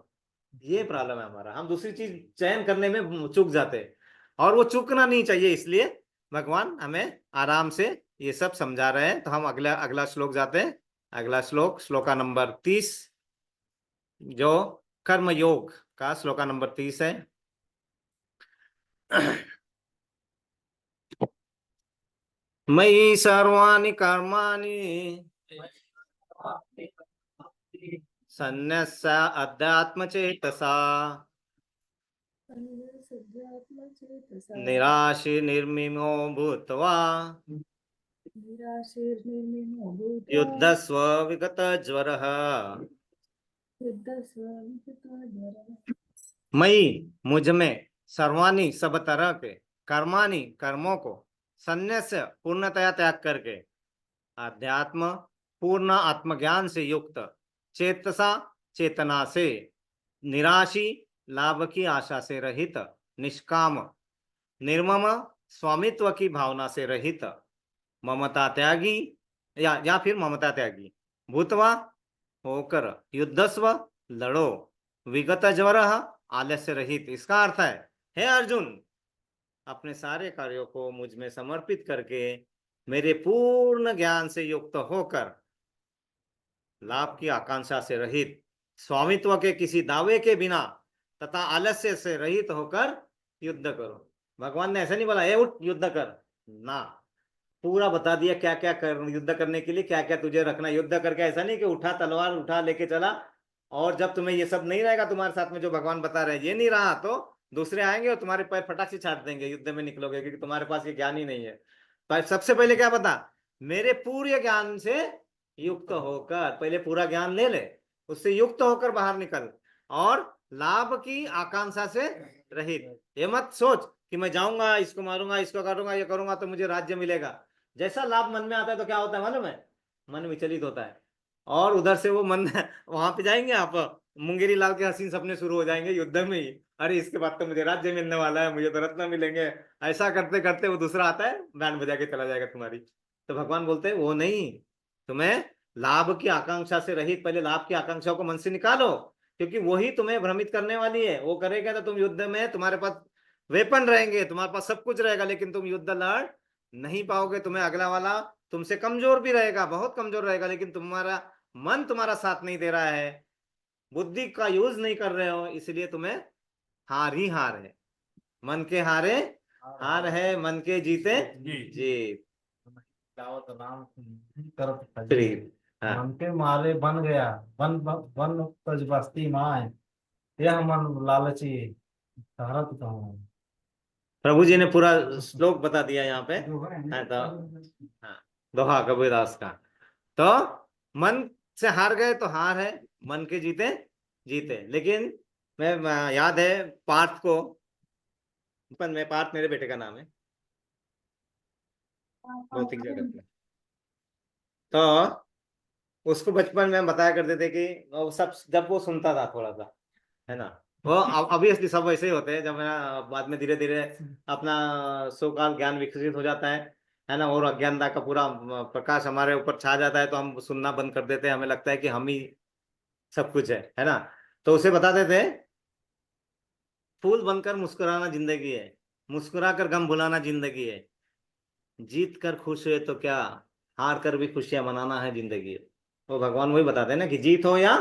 ये प्रॉब्लम है हमारा, हम दूसरी चीज चयन करने में चूक जाते हैं, और वो चूकना नहीं चाहिए। इसलिए भगवान हमें आराम से ये सब समझा रहे हैं। तो हम अगला अगला श्लोक जाते हैं। अगला श्लोक, श्लोका नंबर 30, जो कर्म योग का श्लोका नंबर 30 है। मयि सर्वाणि कर्माणि सन्न्यस्य अध्यात्मचेतसा निराशि निर्मिमो भूत्वा युद्धस्व विगतज्वरः। मई मुझ में, सर्वाणी सब तरह के, कर्माणि कर्मों को, सन्न्यास्य पूर्णतया त्याग करके, अध्यात्म पूर्ण आत्मज्ञान से युक्त, चेतसा चेतना से, निराशी लाभ की आशा से रहित, निष्काम निर्मम स्वामित्व की भावना से रहित, ममता त्यागी या फिर ममता त्यागी भूतवा होकर युद्धस्व लड़ो, विगत ज्वर आलस्य रहित। इसका अर्थ है, हे अर्जुन, अपने सारे कार्यों को मुझ में समर्पित करके मेरे पूर्ण ज्ञान से युक्त होकर लाभ की आकांक्षा से रहित, स्वामित्व के किसी दावे के बिना तथा आलस्य से रहित होकर युद्ध करो। भगवान ने ऐसा नहीं बोला ए उठ युद्ध कर, ना, पूरा बता दिया क्या क्या कर, युद्ध करने के लिए क्या क्या तुझे रखना युद्ध करके। ऐसा नहीं कि उठा तलवार उठा लेके चला, और जब तुम्हें ये सब नहीं रहेगा तुम्हारे साथ में जो भगवान बता रहे हैं ये नहीं रहा, तो दूसरे आएंगे और तुम्हारे पैर फटाक से छाट देंगे, युद्ध में निकलोगे, क्योंकि तुम्हारे पास ये ज्ञान ही नहीं है। पर सबसे पहले क्या बता, मेरे पूरे ज्ञान से युक्त होकर, पहले पूरा ज्ञान ले ले, उससे युक्त होकर बाहर निकल, और लाभ की आकांक्षा से रहित। ये मत सोच कि मैं जाऊंगा, इसको मारूंगा, इसको करूंगा, ये करूंगा तो मुझे राज्य मिलेगा। जैसा लाभ मन में आता है तो क्या होता है मालूम है, मन विचलित होता है, और उधर से वो मन वहां पे जाएंगे आप, मुंगेरी लाल के हसीन सपने शुरू हो जाएंगे युद्ध में ही। अरे इसके बाद तो मुझे राज्य मिलने वाला है, मुझे तो रत्न मिलेंगे। ऐसा करते करते वो दूसरा आता है, बैंड बजा के चला जाएगा तुम्हारी। तो भगवान बोलते हैं वो नहीं, तुम्हें लाभ की आकांक्षा से रहित, पहले लाभ की आकांक्षा को मन से निकालो, क्योंकि वही तुम्हें भ्रमित करने वाली है। वो करेगा तो तुम युद्ध में, तुम्हारे पास वेपन रहेंगे, तुम्हारे पास सब कुछ रहेगा, लेकिन तुम युद्ध लड़ नहीं पाओगे। तुम्हें अगला वाला तुमसे कमजोर भी रहेगा, बहुत कमजोर रहेगा, लेकिन तुम्हारा मन तुम्हारा साथ नहीं दे रहा है, बुद्धि का यूज नहीं कर रहे हो, इसलिए तुम्हें हार ही हार है। मन के हारे हार है, मन के जीते जीत। दावत राम करत प्रीत। फजीर, हाँ। मन के मारे बन गया, वन वन तज बस्ती माए, यह मन लालची शहरत कहूँ। प्रभु जी ने पूरा श्लोक बता दिया यहाँ पे, है तो हाँ, दोहा कबीरदास का। तो मन से हार गए तो हार है, मन के जीते जीते। लेकिन मैं याद है पार्थ को, मैं पार्थ मेरे बेटे का नाम है, भौतिक जगत में, तो उसको बचपन में बताया करते थे कि वो सब, जब वो सुनता था थोड़ा सा, है ना, वो ऑब्वियसली सब वैसे ही होते हैं, जब मेरा बाद में धीरे धीरे अपना सोकाल ज्ञान विकसित हो जाता है ना, और अज्ञानता का पूरा प्रकाश हमारे ऊपर छा जाता है, तो हम सुनना बंद कर देते हैं, हमें लगता है कि हम ही सब कुछ है ना। तो उसे बताते थे फूल बनकर मुस्कुराना जिंदगी है, मुस्कुरा कर गम भुलाना जिंदगी है, जीत कर खुश हुए तो क्या, हार कर भी खुशियां मनाना है जिंदगी है। वो भगवान वही बताते हैं ना कि जीत हो या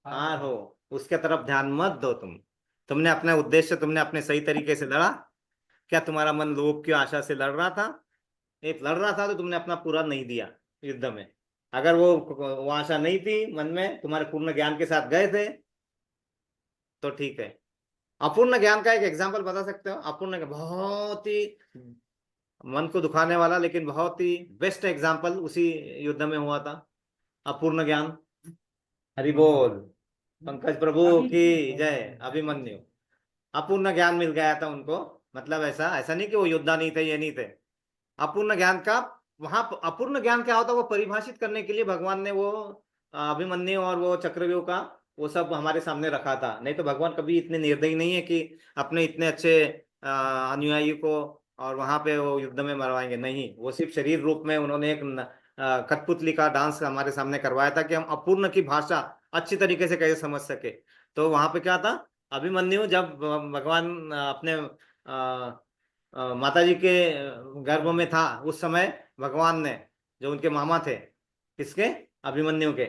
हार हो, उसके तरफ ध्यान मत दो। तुमने अपने उद्देश्य, तुमने अपने सही तरीके से लड़ा क्या? तुम्हारा मन लोभ की आशा से लड़ रहा था, एक लड़ रहा था तो तुमने अपना पूरा नहीं दिया युद्ध में। अगर वो आशा नहीं थी मन में, तुम्हारे पूर्ण ज्ञान के साथ गए थे तो ठीक है। अपूर्ण ज्ञान का एक एग्जाम्पल बता सकते हो? अपूर्ण बहुत ही मन को दुखाने वाला, लेकिन बहुत ही बेस्ट एग्जाम्पल उसी युद्ध में हुआ था, अपूर्ण ज्ञान। हरि बोल, पंकज प्रभु की जय। अभिमन्यु, अपूर्ण ज्ञान मिल गया था उनको। मतलब ऐसा ऐसा नहीं कि वो योद्धा नहीं थे, ये नहीं थे। अपूर्ण ज्ञान का, वहां अपूर्ण ज्ञान क्या होता है वो परिभाषित करने के लिए भगवान ने वो अभिमन्यु और वो चक्रव्यूह का वो सब हमारे सामने रखा था। नहीं तो भगवान कभी इतने निर्दयी नहीं है कि अपने इतने अच्छे अनुयायी को और वहां पे वो युद्ध में मरवाएंगे। नहीं, वो सिर्फ शरीर रूप में उन्होंने एक कठपुतली का डांस हमारे सामने करवाया था कि हम अपूर्ण की भाषा अच्छी तरीके से कैसे समझ सके। तो वहां पे क्या था, अभिमन्यु जब भगवान अपने माता जी के गर्भ में था, उस समय भगवान ने, जो उनके मामा थे, किसके, अभिमन्यु के,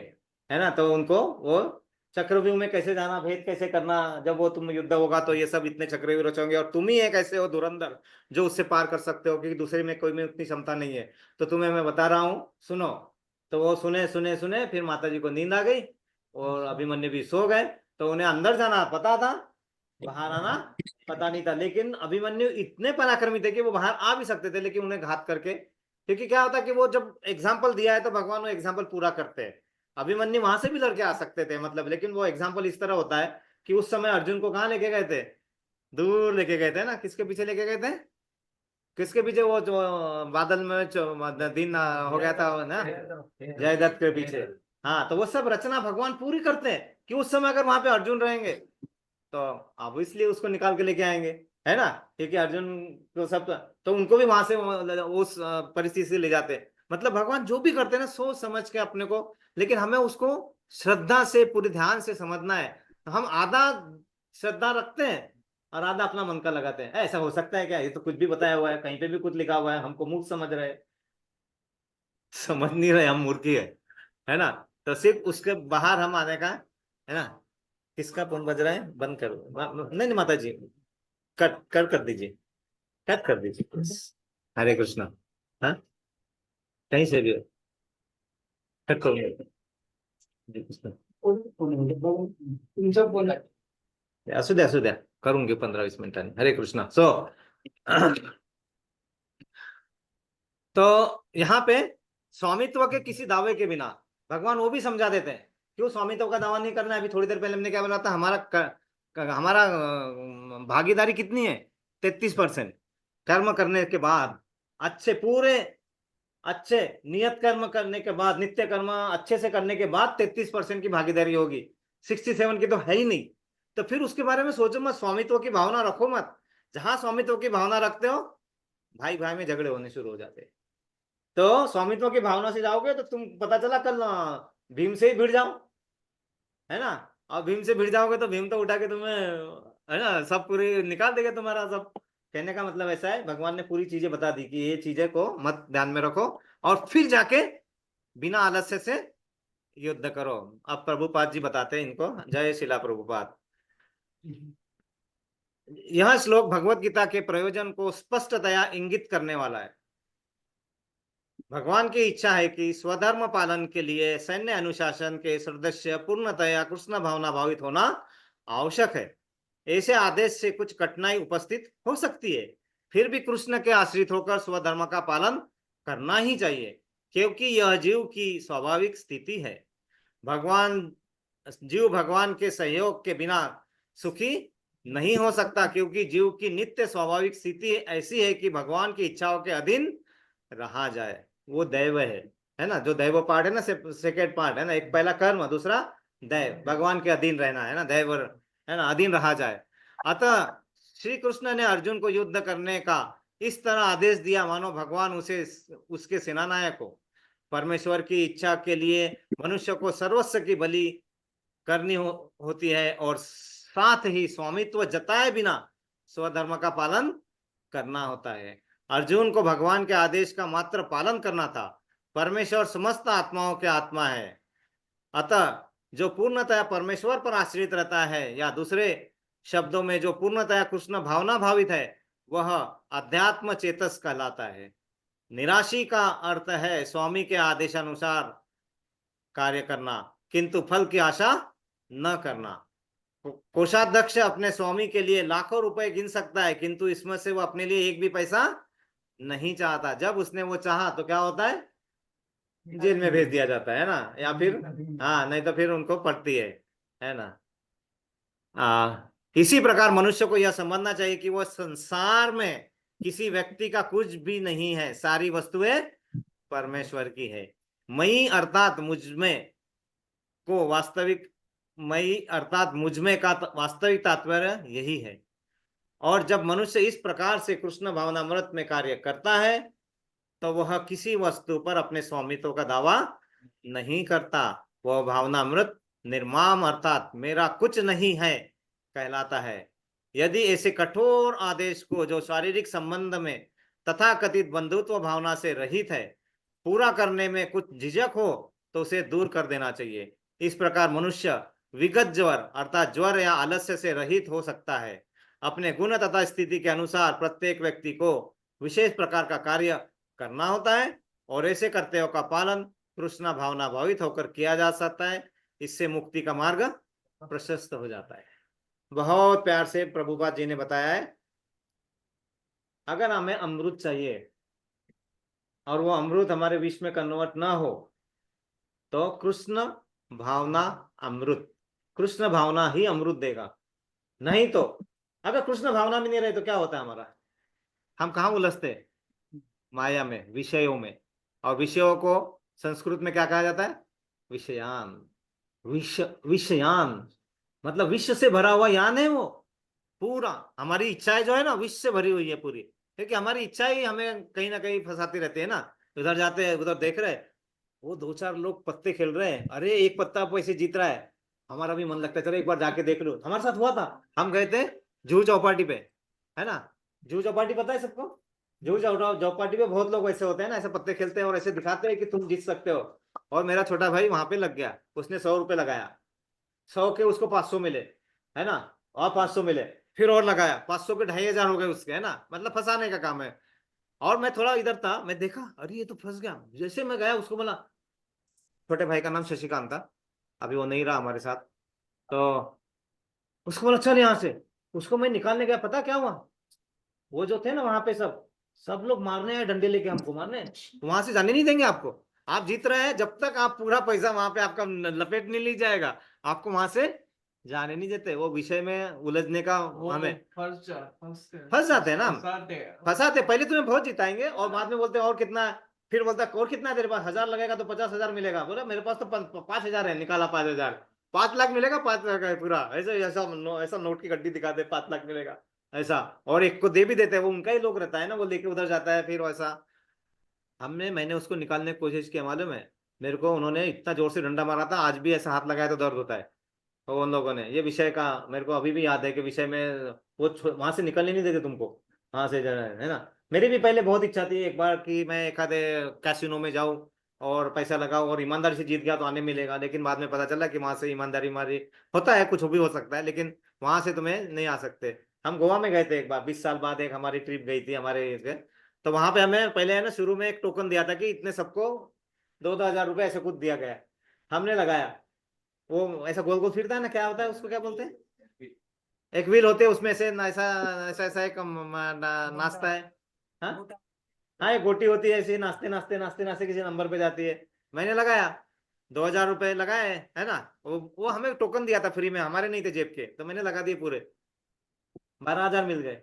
है ना, तो उनको वो चक्रव्यूह में कैसे जाना, भेद कैसे करना, जब वो तुम युद्ध होगा तो ये सब इतने चक्रव्यूह रचोगे और तुम ही एक ऐसे हो धुरंधर जो उससे पार कर सकते हो, क्योंकि दूसरे में कोई में उतनी क्षमता नहीं है। तो तुम्हें मैं बता रहा हूँ, सुनो। तो वो सुने सुने सुने, फिर माता जी को नींद आ गई और अभिमन्यु भी सो गए। तो उन्हें अंदर जाना पता था, बाहर आना पता नहीं था। लेकिन अभिमन्यु इतने पराक्रमी थे कि वो बाहर आ भी सकते थे, लेकिन उन्हें घात करके, क्योंकि क्या होता है कि वो जब एग्जाम्पल दिया है तो भगवान वो एग्जाम्पल पूरा करते हैं। अभिमन्यु वहां से भी लड़के आ सकते थे, मतलब, लेकिन वो एग्जाम्पल इस तरह होता है कि उस समय अर्जुन को कहाँ लेके गए थे, दूर लेके गए थे ना। किसके पीछे लेके गए थे, किसके पीछे, वो जो बादल में दिन हो गया था ना, जयदत्त के पीछे। हाँ, तो वो सब रचना भगवान पूरी करते हैं कि उस समय अगर वहां पे अर्जुन रहेंगे तो अब इसलिए उसको निकाल के लेके आएंगे, है ना, क्योंकि अर्जुन को सब तो उनको भी वहां से उस परिस्थिति से ले जाते हैं। मतलब भगवान जो भी करते हैं ना सोच समझ के अपने को, लेकिन हमें उसको श्रद्धा से पूरे ध्यान से समझना है। तो हम आधा श्रद्धा रखते हैं और आधा अपना मन का लगाते हैं। ऐसा हो सकता है क्या, ये तो कुछ भी बताया हुआ है, कहीं पे भी कुछ लिखा हुआ है, हमको मूर्ख समझ रहे हैं। समझ नहीं रहे, हम मूर्ख ही है ना। तो सिर्फ उसके बाहर हम आने का है ना। किसका फोन बज रहा है, बंद करो। नहीं नहीं माता जी, कर दीजिए, कट कर दीजिए। हरे कृष्णा। हाँ, कहीं से भी कट करो। हरे कृष्णा। तुमचं बोला. असू द्या करूंगी 15-20 मिनिटांनी। हरे कृष्णा। सो तो यहाँ पे स्वामित्व के किसी दावे के बिना भगवान वो भी समझा देते हैं क्यों स्वामित्व का दावा नहीं करना है। अभी थोड़ी देर पहले हमने क्या बोला था, हमारा भागीदारी कितनी है, 33%। कर्म करने के बाद अच्छे पूरे अच्छे नियत कर्म करने के बाद, नित्य कर्म अच्छे से करने के बाद 33% की भागीदारी होगी, 67 की तो है ही नहीं। तो फिर उसके बारे में सोचो मत, स्वामित्व की भावना रखो मत। जहां स्वामित्व की भावना रखते हो भाई भाई में झगड़े होने शुरू हो जाते हैं। तो स्वामित्व की भावना से जाओगे तो तुम पता चला कल भीम से ही भिड़ जाओ, है ना। और भीम से भिड़ जाओगे तो भीम तो उठा के तुम्हें है ना सब पूरी निकाल देगा तुम्हारा सब। कहने का मतलब ऐसा है, भगवान ने पूरी चीजें बता दी कि ये चीजें को मत ध्यान में रखो और फिर जाके बिना आलस्य से युद्ध करो। अब प्रभुपाद जी बताते हैं इनको। जय शिला प्रभुपाद। यह श्लोक भगवत गीता के प्रयोजन को स्पष्टतया इंगित करने वाला है। भगवान की इच्छा है कि स्वधर्म पालन के लिए सैन्य अनुशासन के सदस्य पूर्णतया कृष्ण भावना भावित होना आवश्यक है। ऐसे आदेश से कुछ कठिनाई उपस्थित हो सकती है, फिर भी कृष्ण के आश्रित होकर स्वधर्म का पालन करना ही चाहिए, क्योंकि यह जीव की स्वाभाविक स्थिति है। जीव भगवान के सहयोग के बिना सुखी नहीं हो सकता, क्योंकि जीव की नित्य स्वाभाविक स्थिति ऐसी है कि भगवान की इच्छाओं के अधीन रहा जाए। वो दैव है ना, जो दैव पार्ट है ना, सेकेंड पार्ट है ना, एक पहला कर्म दूसरा दैव, भगवान के अधीन रहना है ना, दैव है ना, अधीन रहा जाए। अतः श्री कृष्ण ने अर्जुन को युद्ध करने का इस तरह आदेश दिया मानो भगवान उसके सेनानायक हो। परमेश्वर की इच्छा के लिए मनुष्य को सर्वस्व की बलि करनी होती है और साथ ही स्वामित्व जताए बिना स्वधर्म का पालन करना होता है। अर्जुन को भगवान के आदेश का मात्र पालन करना था। परमेश्वर समस्त आत्माओं के आत्मा है, अतः जो पूर्णतया परमेश्वर पर आश्रित रहता है, या दूसरे शब्दों में जो पूर्णतया कृष्ण भावना भावित है, वह अध्यात्म चेतस कहलाता है। निराशी का अर्थ है स्वामी के आदेशानुसार कार्य करना, किंतु फल की आशा न करना। कोषाध्यक्ष अपने स्वामी के लिए लाखों रुपए गिन सकता है, किंतु इसमें से वो अपने लिए एक भी पैसा नहीं चाहता। जब उसने वो चाहा तो क्या होता है, जेल में भेज दिया जाता है ना, या फिर हाँ, नहीं तो फिर उनको पड़ती है ना। इसी प्रकार मनुष्य को यह समझना चाहिए कि वह संसार में किसी व्यक्ति का कुछ भी नहीं है, सारी वस्तुएं परमेश्वर की है। मई अर्थात मुझमें को वास्तविक मई अर्थात मुझमें का वास्तविक तात्पर्य यही है। और जब मनुष्य इस प्रकार से कृष्ण भावनामृत में कार्य करता है तो वह किसी वस्तु पर अपने स्वामित्व का दावा नहीं करता। वह भावनामृत निर्माम अर्थात मेरा कुछ नहीं है कहलाता है। यदि ऐसे कठोर आदेश को, जो शारीरिक संबंध में तथा कथित बंधुत्व भावना से रहित है, पूरा करने में कुछ झिझक हो तो उसे दूर कर देना चाहिए। इस प्रकार मनुष्य विगत ज्वर अर्थात ज्वर या आलस्य से रहित हो सकता है। अपने गुण तथा स्थिति के अनुसार प्रत्येक व्यक्ति को विशेष प्रकार का कार्य करना होता है और ऐसे कर्तव्यों का पालन कृष्ण भावना भावित होकर किया जा सकता है। इससे मुक्ति का मार्ग प्रशस्त हो जाता है। बहुत प्यार से प्रभुपाद जी ने बताया है, अगर हमें अमृत चाहिए और वो अमृत हमारे विष में कन्वर्ट ना हो तो कृष्ण भावना अमृत, कृष्ण भावना ही अमृत देगा। नहीं तो अगर कृष्ण भावना में नहीं रहे तो क्या होता है हमारा, हम कहाँ उलझते, माया में, विषयों में। और विषयों को संस्कृत में क्या कहा जाता है, विषयान। विषयान मतलब विश्व से भरा हुआ यान है वो, पूरा हमारी इच्छाएं जो है ना विष से भरी हुई है पूरी, क्योंकि हमारी इच्छा ही हमें कहीं ना कहीं फंसाती रहती है ना। उधर जाते हैं उधर देख रहे हैं, वो दो चार लोग पत्ते खेल रहे हैं, अरे एक पत्ता पैसे जीत रहा है, हमारा भी मन लगता है चलो एक बार जाके देख लो। हमारे साथ हुआ था, हम गए थे जुहू चौपाटी पे, है ना। जुहू चौपाटी पता है सबको, जुहू चौपाटी पे बहुत लोग ऐसे होते हैं ना, ऐसे पत्ते खेलते हैं और ऐसे दिखाते हैं कि तुम जीत सकते हो। और मेरा छोटा भाई वहां पे लग गया, उसने 100 रुपये लगाया, 100 के उसको 500 मिले, है ना, और 500 मिले, फिर और लगाया, 500 के 2500 हो गए उसके, है ना, मतलब फंसाने का काम है। और मैं थोड़ा इधर था, मैं देखा अरे ये तो फंस गया, जैसे मैं गया उसको बोला, छोटे भाई का नाम शशिकांत था, अभी वो नहीं रहा हमारे साथ, तो उसको बोला चल यहाँ से, उसको मैं निकालने गया, पता क्या हुआ, वो जो थे ना वहां पे सब सब लोग मारने हैं डंडे लेके, हमको मारने हैं, वहां से जाने नहीं देंगे आपको, आप जीत रहे हैं जब तक आप पूरा पैसा वहां पे आपका लपेट नहीं ली जाएगा, आपको वहां से जाने नहीं देते। वो विषय में उलझने का हमें फंस जाते हैं ना हम, फंसाते पहले तुम्हें बहुत जिताएंगे और बाद में बोलते हैं और कितना है, फिर बोलता है और कितना है तेरे पास, 1000 लगेगा तो 50,000 मिलेगा, बोला मेरे पास तो 5,000 है, निकाला 5,000, 5 लाख मिलेगा, 5 लाख है पूरा, ऐसे ऐसा नोट की गड्डी दिखा दे, 5 लाख मिलेगा ऐसा, और एक को दे भी देते हैं, वो उनका ही लोग रहता है ना, वो लेके उधर जाता है फिर वैसा। मैंने उसको निकालने की कोशिश की, मालूम है मेरे को, उन्होंने इतना जोर से डंडा मारा था, आज भी ऐसा हाथ लगाया तो दर्द होता है। तो उन लोगों ने ये विषय का मेरे को अभी भी याद है कि विषय में वो वहां से निकलने नहीं देते तुमको, वहां से है ना। मेरी भी पहले बहुत इच्छा थी एक बार कि मैं एक आधे कैसीनो में जाऊं और पैसा लगाऊं और ईमानदारी से जीत गया तो आने मिलेगा, लेकिन बाद में पता चला कि वहां से ईमानदारी मारी होता है, कुछ भी हो सकता है, लेकिन वहां से तुम्हें नहीं आ सकते। हम गोवा में गए थे एक बार, 20 साल बाद एक हमारी ट्रिप गई थी हमारे इसके, तो वहां पे हमें पहले है ना शुरू में एक टोकन दिया था कि इतने सबको 2-2 हजार रुपए ऐसे कुछ दिया गया, हमने लगाया, वो ऐसा गोल गोल फिरता है ना, क्या होता है उसको क्या बोलते हैं, एक व्हील होते है उसमें से ऐसा ऐसा ऐसा एक नाचता है, हाँ हाँ, एक गोटी होती है ऐसे, नाचते नाचते नाचते नाचते किसी नंबर पे जाती है। मैंने लगाया, 2,000 रुपए लगाए, है ना, वो हमें टोकन दिया था फ्री में, हमारे नहीं थे जेब के, तो मैंने लगा दिए पूरे, 12,000 मिल गए।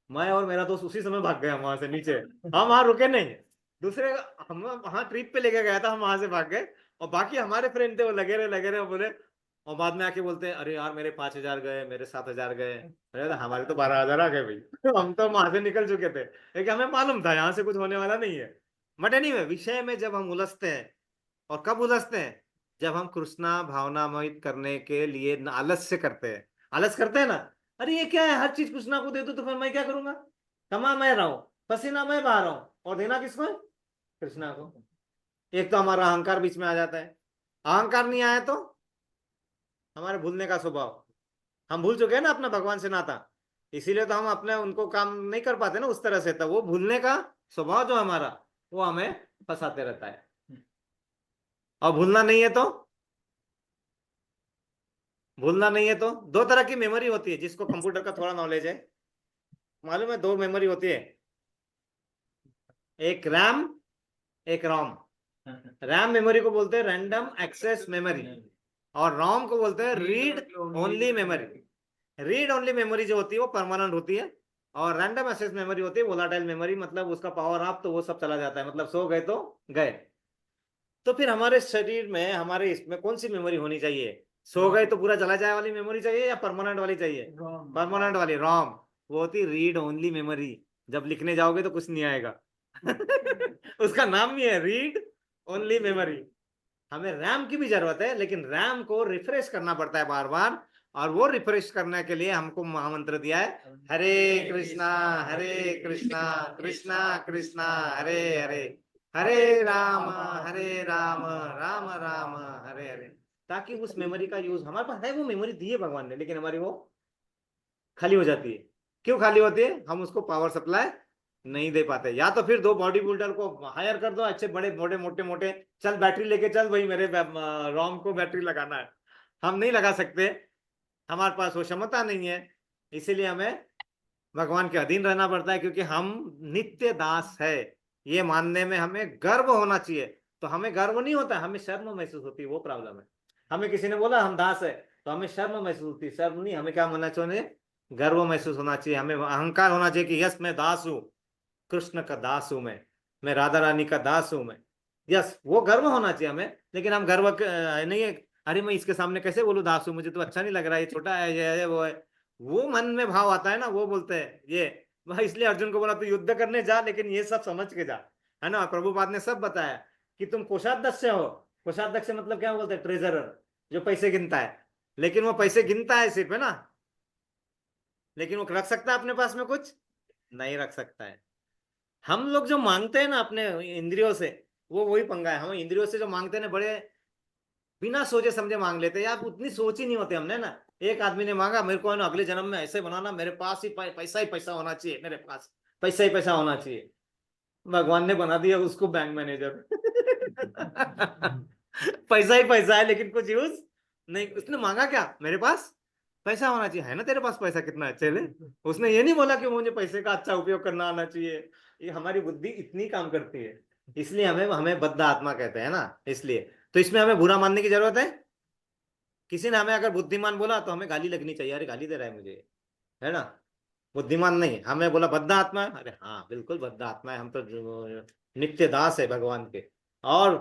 मैं और मेरा दोस्त उसी समय भाग गए वहां से नीचे, हम वहां रुके नहीं, दूसरे हम वहां ट्रिप पे लेके गया था, हम वहां से भाग गए, और बाकी हमारे फ्रेंड थे वो लगे रहे बोले, और बाद में आके बोलते हैं अरे यार मेरे 5,000 गए, मेरे 7,000 गए, अरे हमारे तो 12,000 आ गए भाई हम तो वहां से निकल चुके थे, लेकिन हमें मालूम था यहाँ से कुछ होने वाला नहीं है। बट एनीवे, विषय में जब हम उलझते हैं, और कब उलझते हैं, जब हम कृष्णा भावनामयित करने के लिए आलस्य करते हैं, आलस करते हैं ना, अरे ये क्या है, हर चीज कृष्णा को दे दो तो फिर मैं क्या करूंगा, कमा मैं रहा हूं, पसीना मैं बहा रहा हूं, और देना किसको है, कृष्णा को। एक तो हमारा अहंकार बीच में आ जाता है, अहंकार नहीं आया तो हमारे भूलने का स्वभाव, हम भूल चुके हैं ना अपना भगवान से नाता, इसीलिए तो हम अपने उनको काम नहीं कर पाते ना उस तरह से, तो वो भूलने का स्वभाव जो हमारा, वो हमें फंसाते रहता है। और भूलना नहीं है तो, भूलना नहीं है तो 2 तरह की मेमोरी होती है, जिसको कंप्यूटर का थोड़ा नॉलेज है मालूम है, 2 मेमोरी होती है, एक रैम एक रोम। रैम मेमोरी को बोलते हैं रैंडम एक्सेस मेमोरी, और रोम को बोलते हैं read only memory. Read only memory जो होती है वो परमानेंट होती है, और रैंडम एक्सेस मेमोरी होती है वोलाटाइल मेमोरी, मतलब उसका पावर अप तो वो सब चला जाता है, मतलब सो गए तो गए। तो फिर हमारे शरीर में, हमारे इसमें कौन सी मेमोरी होनी चाहिए, सो गए तो पूरा चला जाए वाली मेमोरी चाहिए या परमानेंट वाली चाहिए, परमानेंट वाली रोम, वो होती रीड ओनली मेमोरी, जब लिखने जाओगे तो कुछ नहीं आएगा उसका नाम ही है रीड ओनली मेमोरी। हमें रैम की भी जरूरत है, लेकिन रैम को रिफ्रेश करना पड़ता है बार बार, और वो रिफ्रेश करने के लिए हमको महामंत्र दिया है, हरे कृष्णा कृष्णा कृष्णा हरे हरे, हरे राम राम राम हरे हरे, ताकि उस मेमोरी का यूज, हमारे पास है वो मेमोरी दी है भगवान ने, लेकिन हमारी वो खाली हो जाती है। क्यों खाली होती है, हम उसको पावर सप्लाई नहीं दे पाते, या तो फिर 2 बॉडी बिल्डर को हायर कर दो, अच्छे बड़े बड़े मोटे मोटे, चल बैटरी लेके चल भाई, मेरे रोम को बैटरी लगाना है, हम नहीं लगा सकते, हमारे पास वो क्षमता नहीं है, इसीलिए हमें भगवान के अधीन रहना पड़ता है, क्योंकि हम नित्य दास है, ये मानने में हमें गर्व होना चाहिए। तो हमें गर्व नहीं होता, हमें शर्म महसूस होती है, वो प्रॉब्लम है। हमें किसी ने बोला हम दास है तो हमें शर्म महसूस होती है, शर्म नहीं, हमें क्या होना चाहिए, गर्व महसूस होना चाहिए, हमें अहंकार होना चाहिए कि यस मैं दास हूं, कृष्ण का दास हूं मैं राधा रानी का दास हूं मैं, यस वो गर्व होना चाहिए हमें। लेकिन हम गर्व नहीं है, अरे मैं इसके सामने कैसे बोलूं दास हूं, मुझे तो अच्छा नहीं लग रहा है, ये छोटा है, ये है वो है, वो मन में भाव आता है ना, वो बोलते हैं ये भाई, इसलिए अर्जुन को बोला तू युद्ध करने जा, लेकिन ये सब समझ के जा, है ना। प्रभुपाद ने सब बताया कि तुम कोषाध्यक्ष हो। कोषाध्यक्ष मतलब क्या बोलते हैं? ट्रेजरर, जो पैसे गिनता है। लेकिन वो पैसे गिनता है सिर्फ, है ना, लेकिन वो रख सकता है अपने पास में कुछ? नहीं रख सकता है। हम लोग जो मांगते हैं ना अपने इंद्रियों से, वो वही पंगा है। हम इंद्रियों से जो मांगते हैं ना, बड़े बिना सोचे समझे मांग लेते हैं यार, उतनी सोच ही नहीं होती हमने ना। एक आदमी ने मांगा मेरे को है ना अगले जन्म में ऐसे बनाना, मेरे पास ही पैसा ही पैसा होना चाहिए, मेरे पास पैसा ही पैसा होना चाहिए। भगवान ने बना दिया उसको बैंक मैनेजर। पैसा ही पैसा है, लेकिन कुछ यूज नहीं। उसने मांगा क्या? मेरे पास पैसा होना चाहिए। है ना तेरे पास पैसा, कितना है चले। उसने ये नहीं बोला कि मुझे पैसे का अच्छा उपयोग करना आना चाहिए। ये हमारी बुद्धि इतनी काम करती है, इसलिए हमें हमें बद्ध आत्मा कहते हैं ना। इसलिए तो इसमें हमें बुरा मानने की जरूरत है? किसी ने हमें अगर बुद्धिमान बोला तो हमें गाली लगनी चाहिए, अरे गाली दे रहा है मुझे, है ना। बुद्धिमान नहीं, हमें बोला बद्ध आत्मा है, अरे हाँ बिल्कुल बद्ध आत्मा है, हम तो नित्य दास है भगवान के। और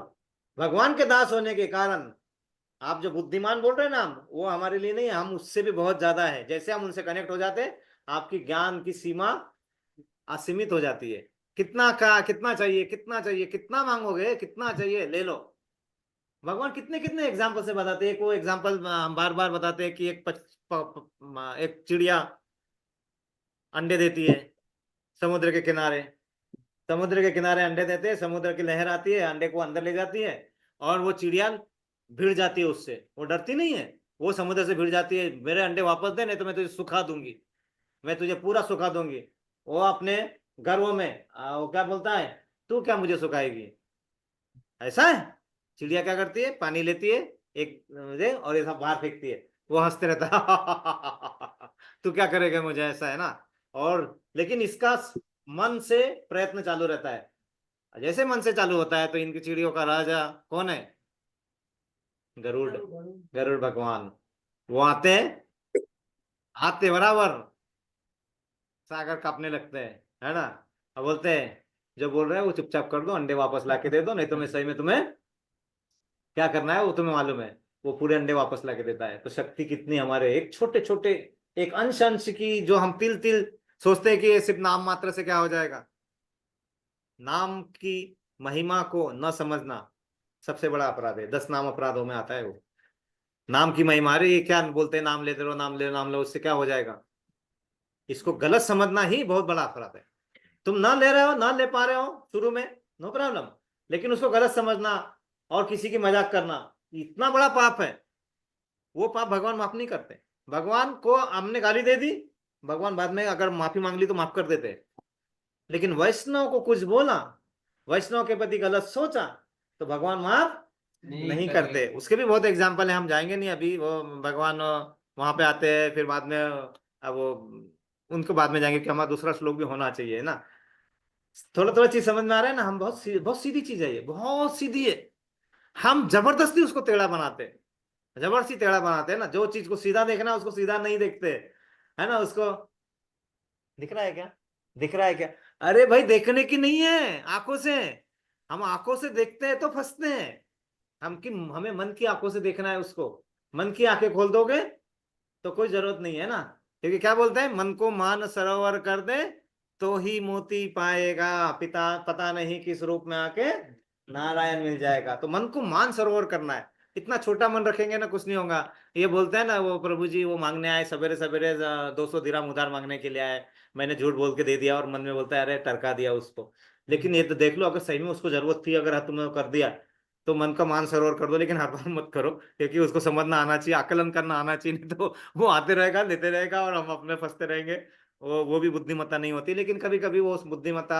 भगवान के दास होने के कारण आप जो बुद्धिमान बोल रहे हैं ना, वो हमारे लिए नहीं है, हम उससे भी बहुत ज्यादा है। जैसे हम उनसे कनेक्ट हो जाते हैं, आपकी ज्ञान की सीमा असीमित हो जाती है। कितना का कितना चाहिए, कितना चाहिए, कितना मांगोगे, कितना चाहिए ले लो। भगवान कितने कितने एग्जाम्पल से बताते हैं। एक वो एग्जाम्पल हम बार बार बताते हैं कि एक चिड़िया अंडे देती है समुद्र के किनारे। समुद्र के किनारे अंडे देते हैं, समुद्र की लहर आती है, अंडे को अंदर ले जाती है, और वो चिड़िया भिड़ जाती है उससे। वो डरती नहीं है, वो समुद्र से भिड़ जाती है, मेरे अंडे वापस दे नहीं तो मैं तुझे सुखा दूंगी, मैं तुझे पूरा सुखा दूंगी। वो अपने गर्व में वो क्या बोलता है, तू क्या मुझे सुखाएगी? ऐसा है। चिड़िया क्या करती है? पानी लेती है एक दे और ये सब बाहर फेंकती है, वो हंसते रहता है। तू क्या करेगा मुझे, ऐसा है ना। और लेकिन इसका मन से प्रयत्न चालू रहता है। जैसे मन से चालू होता है तो इनकी चिड़ियों का राजा कौन है? गरुड़। गरुड़ भगवान वो आते हैं, आते बराबर सागर कांपने लगते हैं, है ना। अब बोलते हैं जो बोल रहे हैं वो चुपचाप कर दो, अंडे वापस ला के दे दो, नहीं तो मैं सही में तुम्हें क्या करना है वो तुम्हें मालूम है। वो पूरे अंडे वापस ला के देता है। तो शक्ति कितनी हमारे एक छोटे छोटे एक अंश अंश की, जो हम तिल तिल सोचते हैं कि ये सिर्फ नाम मात्र से क्या हो जाएगा। नाम की महिमा को न समझना सबसे बड़ा अपराध है। 10 नाम अपराधों में आता है वो। नाम की महिमा, अरे ये क्या बोलते हैं, नाम लेते रहो, नाम ले नाम लो, उससे क्या हो जाएगा। इसको गलत समझना ही बहुत बड़ा अपराध है। तुम ना ले रहे हो, ना ले पा रहे हो शुरू में, नो प्रॉब्लम, लेकिन उसको गलत समझना और किसी की मजाक करना इतना बड़ा पाप है। वो पाप भगवान माफ नहीं करते। भगवान को हमने गाली दे दी, भगवान बाद में अगर माफी मांग ली तो माफ कर देते। लेकिन वैष्णव को कुछ बोला, वैष्णव के प्रति गलत सोचा, तो भगवान माफ नहीं करते। उसके भी बहुत एग्जाम्पल है, हम जाएंगे नहीं अभी। वो भगवान वहां पे आते हैं, फिर बाद में अब वो उनको बाद में जाएंगे कि हमारा दूसरा श्लोक भी होना चाहिए ना। थोड़ा थोड़ा चीज समझ में आ रहा है ना। हम बहुत सीधी चीज है, ये बहुत सीधी है। हम जबरदस्ती उसको टेढ़ा बनाते हैं, जबरदस्ती टेढ़ा बनाते हैं ना। जो चीज को सीधा देखना है उसको सीधा नहीं देखते, है ना। उसको दिख रहा है क्या, दिख रहा है क्या? अरे भाई देखने की नहीं है आंखों से। हम आंखों से देखते हैं तो फंसते हैं। हमें मन की आंखों से देखना है उसको। मन की आंखें खोल दोगे तो कोई जरूरत नहीं है ना। क्योंकि क्या बोलते हैं, मन को मान सरोवर कर दे तो ही मोती पाएगा, पिता पता नहीं किस रूप में आके नारायण मिल जाएगा। तो मन को मान सरोवर करना है। इतना छोटा मन रखेंगे ना कुछ नहीं होगा। ये बोलते हैं ना वो प्रभु जी वो मांगने आए सवेरे सवेरे 200 दिरहम उधार मांगने के लिए आए, मैंने झूठ बोल के दे दिया, और मन में बोलता है अरे टरका दिया उसको। लेकिन ये तो देख लो, अगर सही में उसको जरूरत थी, अगर तुमने कर दिया तो मन का मान सरोवर कर दो। लेकिन हर बार मत करो, क्योंकि उसको समझना आना चाहिए, आकलन करना आना चाहिए, नहीं तो वो आते रहेगा लेते रहेगा और हम अपने फंसते रहेंगे। वो भी बुद्धिमत्ता नहीं होती। लेकिन कभी कभी वो बुद्धिमत्ता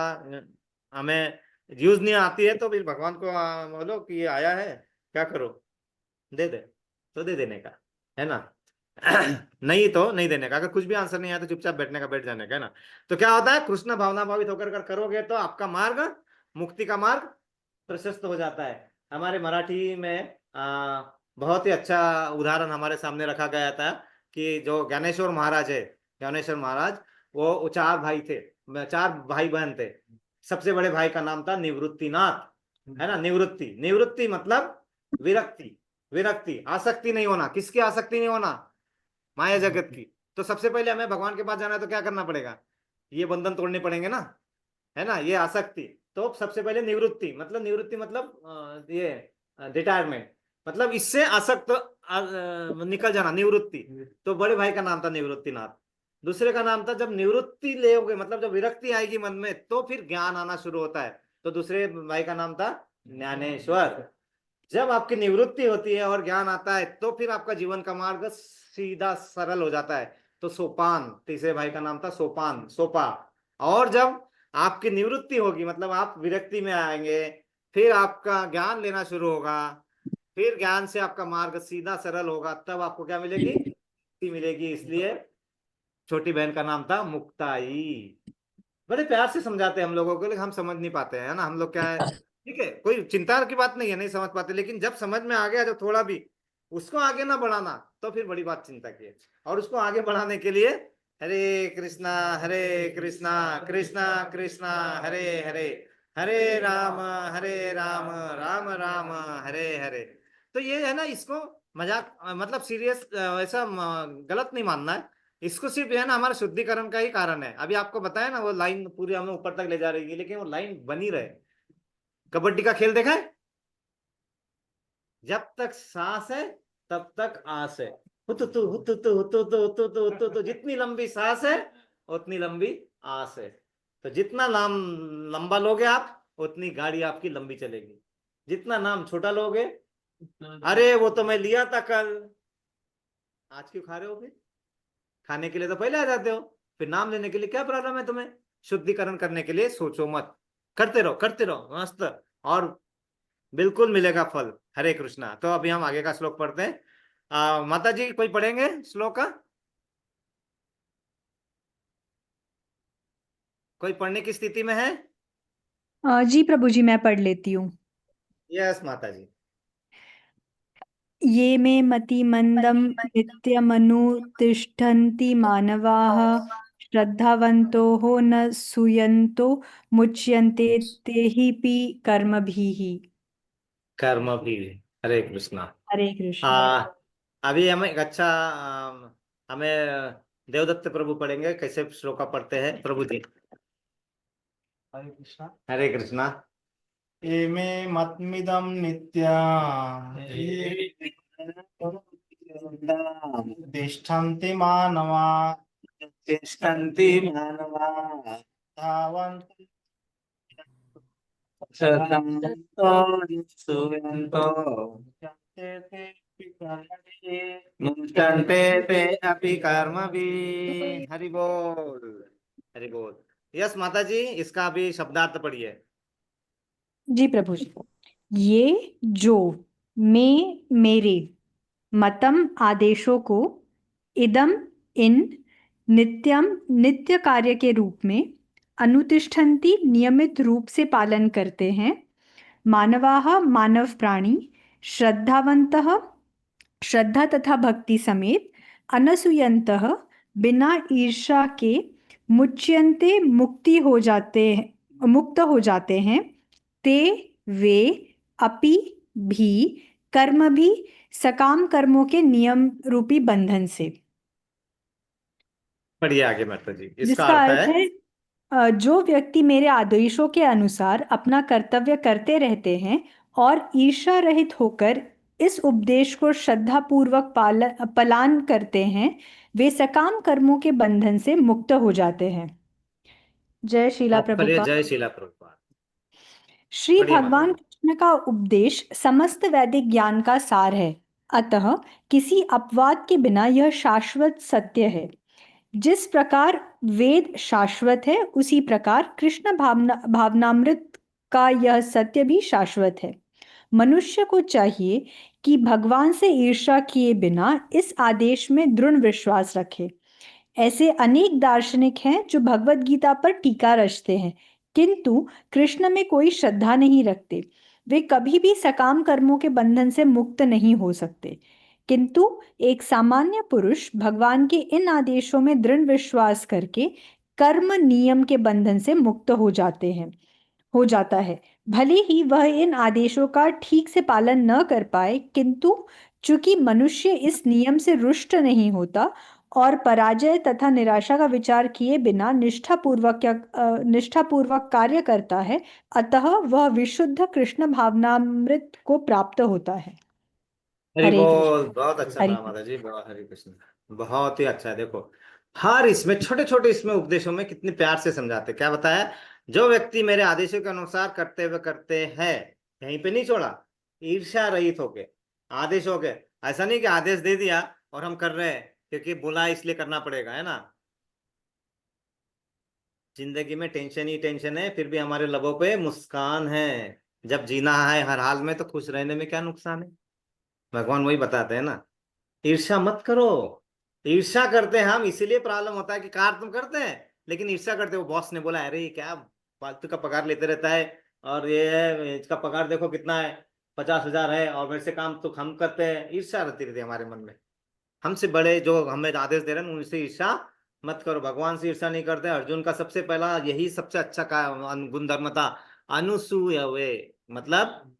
हमें यूज नहीं आती है, तो फिर भगवान को बोलो कि ये आया है, क्या करो, दे दे तो दे देने का, है ना। नहीं तो नहीं देने का। अगर कुछ भी आंसर नहीं आया तो चुपचाप बैठने का, बैठ जाने का, है ना। तो क्या होता है, कृष्ण भावना भावित होकर कर करोगे तो आपका मार्ग, मुक्ति का मार्ग प्रशस्त हो जाता है। हमारे मराठी में बहुत ही अच्छा उदाहरण हमारे सामने रखा गया था कि जो ज्ञानेश्वर महाराज है, ज्ञानेश्वर महाराज वो 4 भाई थे, 4 भाई बहन थे। सबसे बड़े भाई का नाम था निवृत्तिनाथ, है ना। निवृत्ति, निवृत्ति मतलब विरक्ति, विरक्ति, आसक्ति नहीं होना। किसकी आसक्ति नहीं होना? माया जगत की। तो सबसे पहले हमें भगवान के पास जाना है तो क्या करना पड़ेगा? ये बंधन तोड़ने पड़ेंगे ना, है ना, ये आसक्ति। तो सबसे पहले निवृत्ति, मतलब निवृत्ति मतलब ये रिटायरमेंट, मतलब इससे आसक्त निकल जाना, निवृत्ति। तो बड़े भाई का नाम था निवृत्तिनाथ। दूसरे का नाम था, जब निवृत्ति लेोगे मतलब जब विरक्ति आएगी मन में तो फिर ज्ञान आना शुरू होता है, तो दूसरे भाई का नाम था ज्ञानेश्वर। जब आपकी निवृत्ति होती है और ज्ञान आता है तो फिर आपका जीवन का मार्ग सीधा सरल हो जाता है, तो सोपान, तीसरे भाई का नाम था सोपान, सोपा। और जब आपकी निवृत्ति होगी मतलब आप विरक्ति में आएंगे, फिर आपका ज्ञान लेना शुरू होगा, फिर ज्ञान से आपका मार्ग सीधा सरल होगा, तब आपको क्या मिलेगी? मुक्ति मिलेगी। इसलिए छोटी बहन का नाम था मुक्ताई। बड़े प्यार से समझाते हैं हम लोगों को, लेकिन हम समझ नहीं पाते हैं, है ना। हम लोग क्या है, ठीक है, कोई चिंता की बात नहीं है, नहीं समझ पाते, लेकिन जब समझ में आ गया, जब थोड़ा भी उसको आगे ना बढ़ाना तो फिर बड़ी बात चिंता की है। और उसको आगे बढ़ाने के लिए हरे कृष्णा कृष्णा कृष्णा हरे हरे, हरे राम राम राम हरे हरे। तो ये है ना, इसको मजाक मतलब सीरियस ऐसा गलत नहीं मानना है। इसको सिर्फ जो है ना हमारे शुद्धिकरण का ही कारण है। अभी आपको बताया ना, वो लाइन पूरी हमें ऊपर तक ले जा रही है, लेकिन वो लाइन बनी रहे। कबड्डी का खेल देखा है? जब तक सांस है तब तक आस है। हुतुतु हुतुतु हुतुतु हुतुतु हुतुतु, जितनी लंबी सांस है उतनी लंबी आस है। तो जितना नाम लंबा लोगे आप, उतनी गाड़ी आपकी लंबी चलेगी। जितना नाम छोटा लोगे, अरे वो तो मैं लिया था कल, आज क्यों खा रहे हो? फिर खाने के लिए तो पहले आ जाते हो, फिर नाम लेने के लिए क्या प्रॉब्लम है तुम्हें? शुद्धिकरण करने के लिए सोचो मत, करते रहो मस्त, और बिल्कुल मिलेगा फल। हरे कृष्णा। तो अभी हम आगे का श्लोक पढ़ते हैं। माता जी कोई पढ़ेंगे श्लोक का? कोई पढ़ने की स्थिति में है? जी प्रभु जी, मैं पढ़ लेती हूँ। यस माता जी। ये मे मतिमन्दं नित्यमनुतिष्ठन्ति मानवाः श्रद्धावन्तो न सूयन्तो मुच्यन्ते तेहिपि कर्मभिः। कर्म भी। हरे कृष्णा। हरे कृष्ण। अभी हमें एक अच्छा हमें देवदत्त प्रभु पढ़ेंगे, कैसे श्लोका पढ़ते हैं प्रभु जी। हरे कृष्णा। हरे कृष्णा। एमे मतमिदं नित्या तिष्ठन्ति मानवा तिष्ठन्ति मानवा धावन्ति श्रद्धन्तो निःसूयन्तो मुच्यन्ते ते अपि कर्मभिः। हरि बोल, हरि बोल। यस माता जी, इसका अभी शब्दार्थ पढ़िए। जी प्रभु जी। ये जो मेरे मतम आदेशों को इदम इन नित्यम नित्य कार्य के रूप में अनुतिष्ठन्ति नियमित रूप से पालन करते हैं मानवाः मानव प्राणी श्रद्धावन्तः श्रद्धा तथा भक्ति समेत अनसूयन्तः बिना ईर्ष्या के मुच्यन्ते मुक्त हो जाते हैं ते वे अपि भी कर्म भी सकाम कर्मों के नियम रूपी बंधन से। पढ़िए आगे माता जी, इसका जिसका अर्थ अर्थ है है जो व्यक्ति मेरे आदेशों के अनुसार अपना कर्तव्य करते रहते हैं और ईर्ष्या रहित होकर इस उपदेश को श्रद्धा पूर्वक पालन करते हैं, वे सकाम कर्मों के बंधन से मुक्त हो जाते हैं। जय शिला आप पढ़िए। प्रभुपाद। जय शिला प्रभुपाद। श्री पढ़िए माता भगवान जी। कृष्ण का उपदेश समस्त वैदिक ज्ञान का सार है, अतः किसी अपवाद के बिना यह शाश्वत सत्य है। जिस प्रकार वेद शाश्वत है, उसी प्रकार कृष्ण भावनामृत का यह सत्य भी शाश्वत है। मनुष्य को चाहिए कि भगवान से ईर्ष्या किए बिना इस आदेश में दृढ़ विश्वास रखे। ऐसे अनेक दार्शनिक हैं जो भगवत गीता पर टीका रचते हैं, किंतु कृष्ण में कोई श्रद्धा नहीं रखते। वे कभी भी सकाम कर्मों के बंधन से मुक्त नहीं हो सकते, किंतु एक सामान्य पुरुष भगवान के इन आदेशों में दृढ़ विश्वास करके कर्म नियम के बंधन से मुक्त हो जाता है। भले ही वह इन आदेशों का ठीक से पालन न कर पाए, किंतु चूंकि मनुष्य इस नियम से रुष्ट नहीं होता और पराजय तथा निराशा का विचार किए बिना निष्ठापूर्वक कार्य करता है, अतः वह विशुद्ध कृष्ण भावनामृत को प्राप्त होता है। हरि हरे कृष्ण। बोल। बहुत अच्छा हरि कहा माता जी, बहुत हरे कृष्ण। बहुत ही अच्छा है। देखो हर इसमें छोटे छोटे इसमें उपदेशों में कितने प्यार से समझाते, क्या बताया, जो व्यक्ति मेरे आदेशों के अनुसार करते हुए करते हैं, कहीं पे नहीं छोड़ा, ईर्ष्या रहित होके, आदेश हो गए, ऐसा नहीं कि आदेश दे दिया और हम कर रहे हैं क्योंकि बोला इसलिए करना पड़ेगा, है ना। जिंदगी में टेंशन ही टेंशन है, फिर भी हमारे लबों पे मुस्कान है। जब जीना है हर हाल में तो खुश रहने में क्या नुकसान है। भगवान वही बताते हैं ना, ईर्ष्या मत करो। ईर्ष्या करते हैं हम, इसीलिए प्रॉब्लम होता है कि कार तुम करते हैं लेकिन ईर्ष्या करते हो। बॉस ने बोला अरे ये क्या फालतू का पगार लेते रहता है, और ये है, इसका पगार देखो कितना है, 50,000 है, और मेरे से काम तो हम करते हैं। ईर्ष्या रहती है हमारे मन में। हमसे बड़े जो हमें आदेश दे रहे हैं उनसे ईर्ष्या मत करो। भगवान से ईर्ष्या नहीं करते। अर्जुन का सबसे पहला यही सबसे अच्छा का गुण धर्म था, अनुसूयवे, मतलब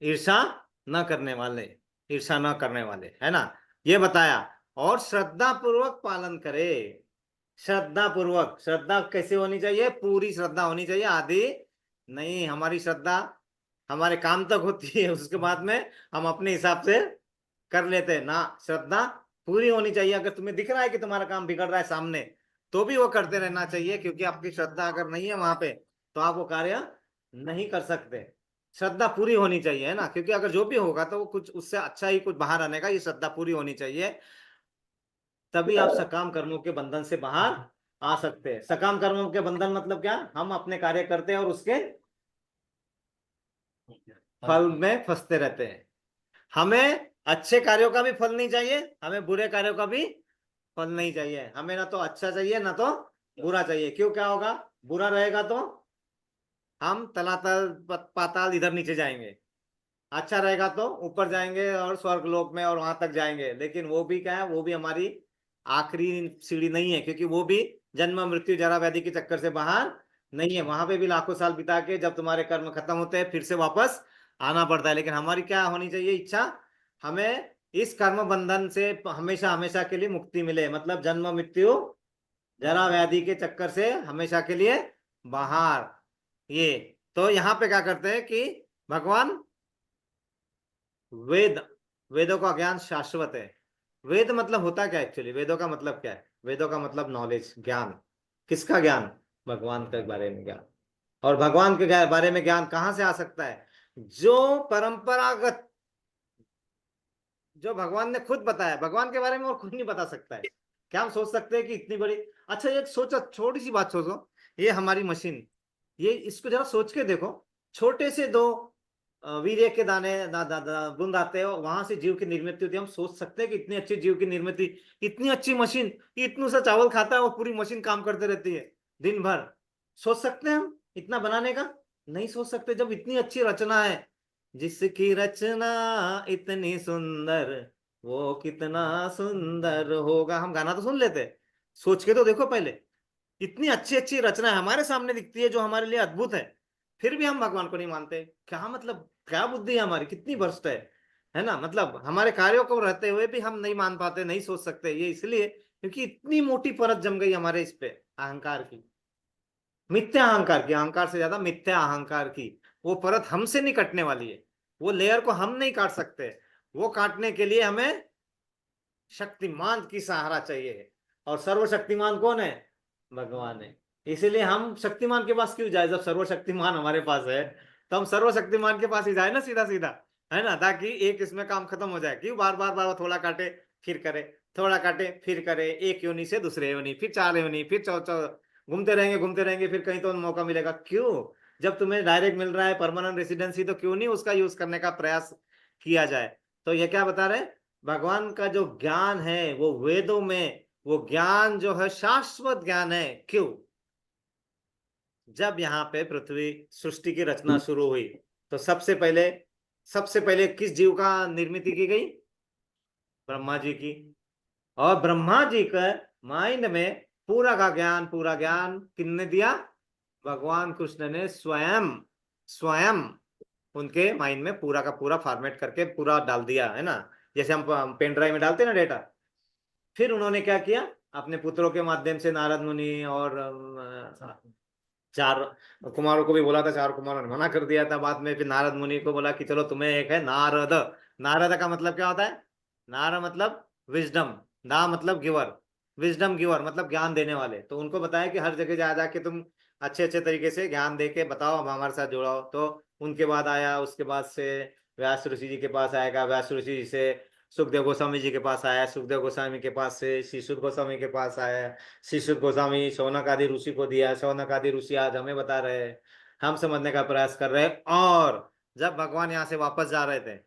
ईर्ष्या न करने वाले, ईर्ष्या न करने वाले, है ना, ये बताया। और श्रद्धा पूर्वक पालन करे। श्रद्धा पूर्वक, श्रद्धा कैसे होनी चाहिए, पूरी श्रद्धा होनी चाहिए, आदि नहीं। हमारी श्रद्धा हमारे काम तक होती है, उसके बाद में हम अपने हिसाब से कर लेते हैं ना। श्रद्धा पूरी होनी चाहिए। अगर तुम्हें दिख रहा है कि तुम्हारा काम बिगड़ रहा है सामने, तो भी वो करते रहना चाहिए, क्योंकि आपकी श्रद्धा अगर नहीं है वहां पे तो आप वो कार्य नहीं कर सकते। श्रद्धा पूरी होनी चाहिए, है ना, क्योंकि अगर जो भी होगा तो वो कुछ उससे अच्छा ही कुछ बाहर आने का, ये श्रद्धा पूरी होनी चाहिए। तभी आप सकाम कर्मों के बंधन से बाहर आ सकते हैं। सकाम कर्मों के बंधन मतलब क्या, हम अपने कार्य करते हैं और उसके फल में फंसते रहते हैं। हमें अच्छे कार्यों का भी फल नहीं चाहिए, हमें बुरे कार्यों का भी फल नहीं चाहिए। हमें ना तो अच्छा चाहिए ना तो बुरा चाहिए। क्यों, क्या होगा, बुरा रहेगा तो हम तलातल पाताल इधर नीचे जाएंगे, अच्छा रहेगा तो ऊपर जाएंगे और स्वर्ग लोक में और वहां तक जाएंगे। लेकिन वो भी क्या है, वो भी हमारी आखिरी सीढ़ी नहीं है, क्योंकि वो भी जन्म मृत्यु जरा व्याधि के चक्कर से बाहर नहीं है। वहां पे भी लाखों साल बिता के जब तुम्हारे कर्म खत्म होते हैं फिर से वापस आना पड़ता है। लेकिन हमारी क्या होनी चाहिए इच्छा, हमें इस कर्म बंधन से हमेशा हमेशा के लिए मुक्ति मिले, मतलब जन्म मृत्यु जरा व्याधि के चक्कर से हमेशा के लिए बाहर। ये तो यहाँ पे क्या करते हैं कि भगवान वेद, वेदों का ज्ञान शाश्वत है। वेद मतलब होता क्या एक्चुअली, वेदों का मतलब क्या है, वेदों का मतलब नॉलेज, ज्ञान। किसका ज्ञान, भगवान के बारे में ज्ञान। और भगवान के बारे में ज्ञान कहाँ से आ सकता है, जो परंपरागत, जो भगवान ने खुद बताया। भगवान के बारे में और खुद नहीं बता सकता है। क्या हम सोच सकते हैं कि इतनी बड़ी, अच्छा एक सोचो, छोटी सी बात सोचो, ये हमारी मशीन, ये इसको जरा सोच के देखो, छोटे से दो वीर्य के दाने बूंद आते हैं, वहां से जीव की निर्मित होती है। हम सोच सकते हैं कि इतनी अच्छी जीव की निर्मित, इतनी अच्छी मशीन, इतना सा चावल खाता है और पूरी मशीन काम करते रहती है दिन भर। सोच सकते हैं हम इतना बनाने का, नहीं सोच सकते। जब इतनी अच्छी रचना है, जिसकी रचना इतनी सुंदर, वो कितना सुंदर होगा। हम गाना तो सुन लेते, सोच के तो देखो पहले, इतनी अच्छी अच्छी रचना हमारे सामने दिखती है जो हमारे लिए अद्भुत है, फिर भी हम भगवान को नहीं मानते। क्या मतलब, क्या बुद्धि है हमारी, कितनी भ्रष्ट है ना। मतलब हमारे कार्यों को रहते हुए भी हम नहीं मान पाते, नहीं सोच सकते। ये इसलिए क्योंकि इतनी मोटी परत जम गई हमारे इस पे, अहंकार की, मिथ्या अहंकार की, अहंकार से ज्यादा मिथ्या अहंकार की। वो परत हमसे नहीं कटने वाली है, वो लेयर को हम नहीं काट सकते। वो काटने के लिए हमें शक्तिमान की सहारा चाहिए, और सर्वशक्तिमान कौन है, भगवान है। इसीलिए हम शक्तिमान के पास क्यों जाए, जब सर्वशक्तिमान हमारे पास है तो हम सर्वशक्तिमान के पास ही जाए ना, सीधा सीधा, है ना, ताकि एक इसमें काम खत्म हो जाए। क्यों बार बार बार थोड़ा काटे फिर करे, थोड़ा काटे फिर करे, एक योनि से दूसरे योनि, फिर 4 योनि, फिर घूमते रहेंगे घूमते रहेंगे, फिर कहीं तो मौका मिलेगा। क्यों, जब तुम्हें डायरेक्ट मिल रहा है परमानेंट रेसिडेंसी, तो क्यों नहीं उसका यूज करने का प्रयास किया जाए। तो ये क्या बता रहे, भगवान का जो ज्ञान है वो वेदों में, वो ज्ञान जो है शाश्वत ज्ञान है। क्यों, जब यहाँ पे पृथ्वी सृष्टि की रचना शुरू हुई तो सबसे पहले किस जीव का निर्मित की गई, ब्रह्मा जी की। और ब्रह्मा जी के माइंड में पूरा ज्ञान किसने दिया, भगवान कृष्ण ने स्वयं स्वयं उनके माइंड में पूरा का पूरा फॉर्मेट करके पूरा डाल दिया, है ना। जैसे हम पेन ड्राइव में डालते हैं ना डेटा, फिर उन्होंने क्या किया, अपने पुत्रों के माध्यम से नारद मुनि और चार कुमारों को भी बोला था, चार कुमारों ने मना कर दिया था। बाद में फिर नारद मुनि को बोला कि चलो तुम्हें एक है नारद। नारद का मतलब क्या होता है? नार मतलब विजडम, दा मतलब गिवर, विजडम गिवर मतलब ज्ञान देने वाले। तो उनको बताया कि हर जगह जा जाके तुम अच्छे अच्छे तरीके से ज्ञान दे के बताओ, अब हमारे साथ जुड़ाओ। तो उनके बाद आया, उसके बाद से व्यास ऋषि जी के पास आएगा, व्यास ऋषि जी से सुखदेव गोस्वामी जी के पास आया, सुखदेव गोस्वामी के पास से श्री शुक गोस्वामी के पास आया, श्री शुक गोस्वामी शौनक आदि ऋषि को दिया, शौनक आदि ऋषि आज हमें बता रहे हैं, हम समझने का प्रयास कर रहे हैं। और जब भगवान यहाँ से वापस जा रहे थे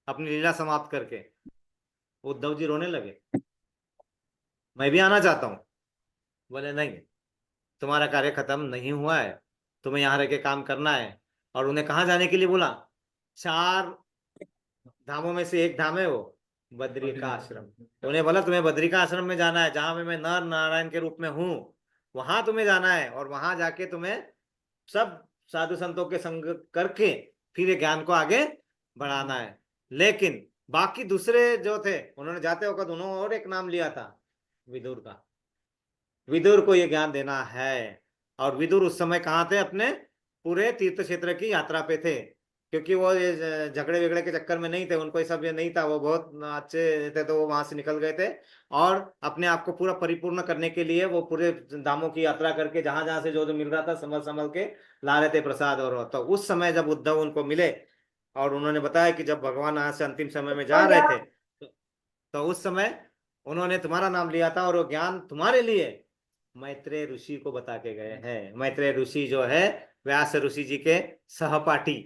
अपनी लीला समाप्त करके, उद्धव जी रोने लगे, मैं भी आना चाहता हूँ। बोले नहीं, तुम्हारा कार्य खत्म नहीं हुआ है, तुम्हें यहाँ रह के काम करना है। और उन्हें कहाँ जाने के लिए बोला? 4 धामों में से एक धाम है वो बद्री का आश्रम। तो उन्हें बोला तुम्हें बद्री का आश्रम में जाना है, जहां मैं नर नारायण के रूप में हूँ, वहां तुम्हें जाना है। और वहां जाके तुम्हें सब साधु संतों के संग करके फिर ये ज्ञान को आगे बढ़ाना है। लेकिन बाकी दूसरे जो थे, उन्होंने जाते वक्त उन्होंने और एक नाम लिया था, विदुर का। विदुर को ये ज्ञान देना है। और विदुर उस समय कहाँ थे? अपने पूरे तीर्थ क्षेत्र की यात्रा पे थे, क्योंकि वो ये झगड़े वगड़े के चक्कर में नहीं थे, उनको ये सब ये नहीं था, वो बहुत अच्छे थे, तो वो वहां से निकल गए थे। और अपने आप को पूरा परिपूर्ण करने के लिए वो पूरे धामों की यात्रा करके जहां जहां से जो जो मिल रहा था संभल संभल के ला रहे थे प्रसाद। और तो उस समय जब उद्धव उनको मिले और उन्होंने बताया कि जब भगवान यहाँ से अंतिम समय में जा रहे थे, तो उस समय उन्होंने तुम्हारा नाम लिया था, और वो ज्ञान तुम्हारे लिए मैत्रेय ऋषि को बता के गए हैं। मैत्रेय ऋषि जो है व्यास ऋषि जी के सहपाठी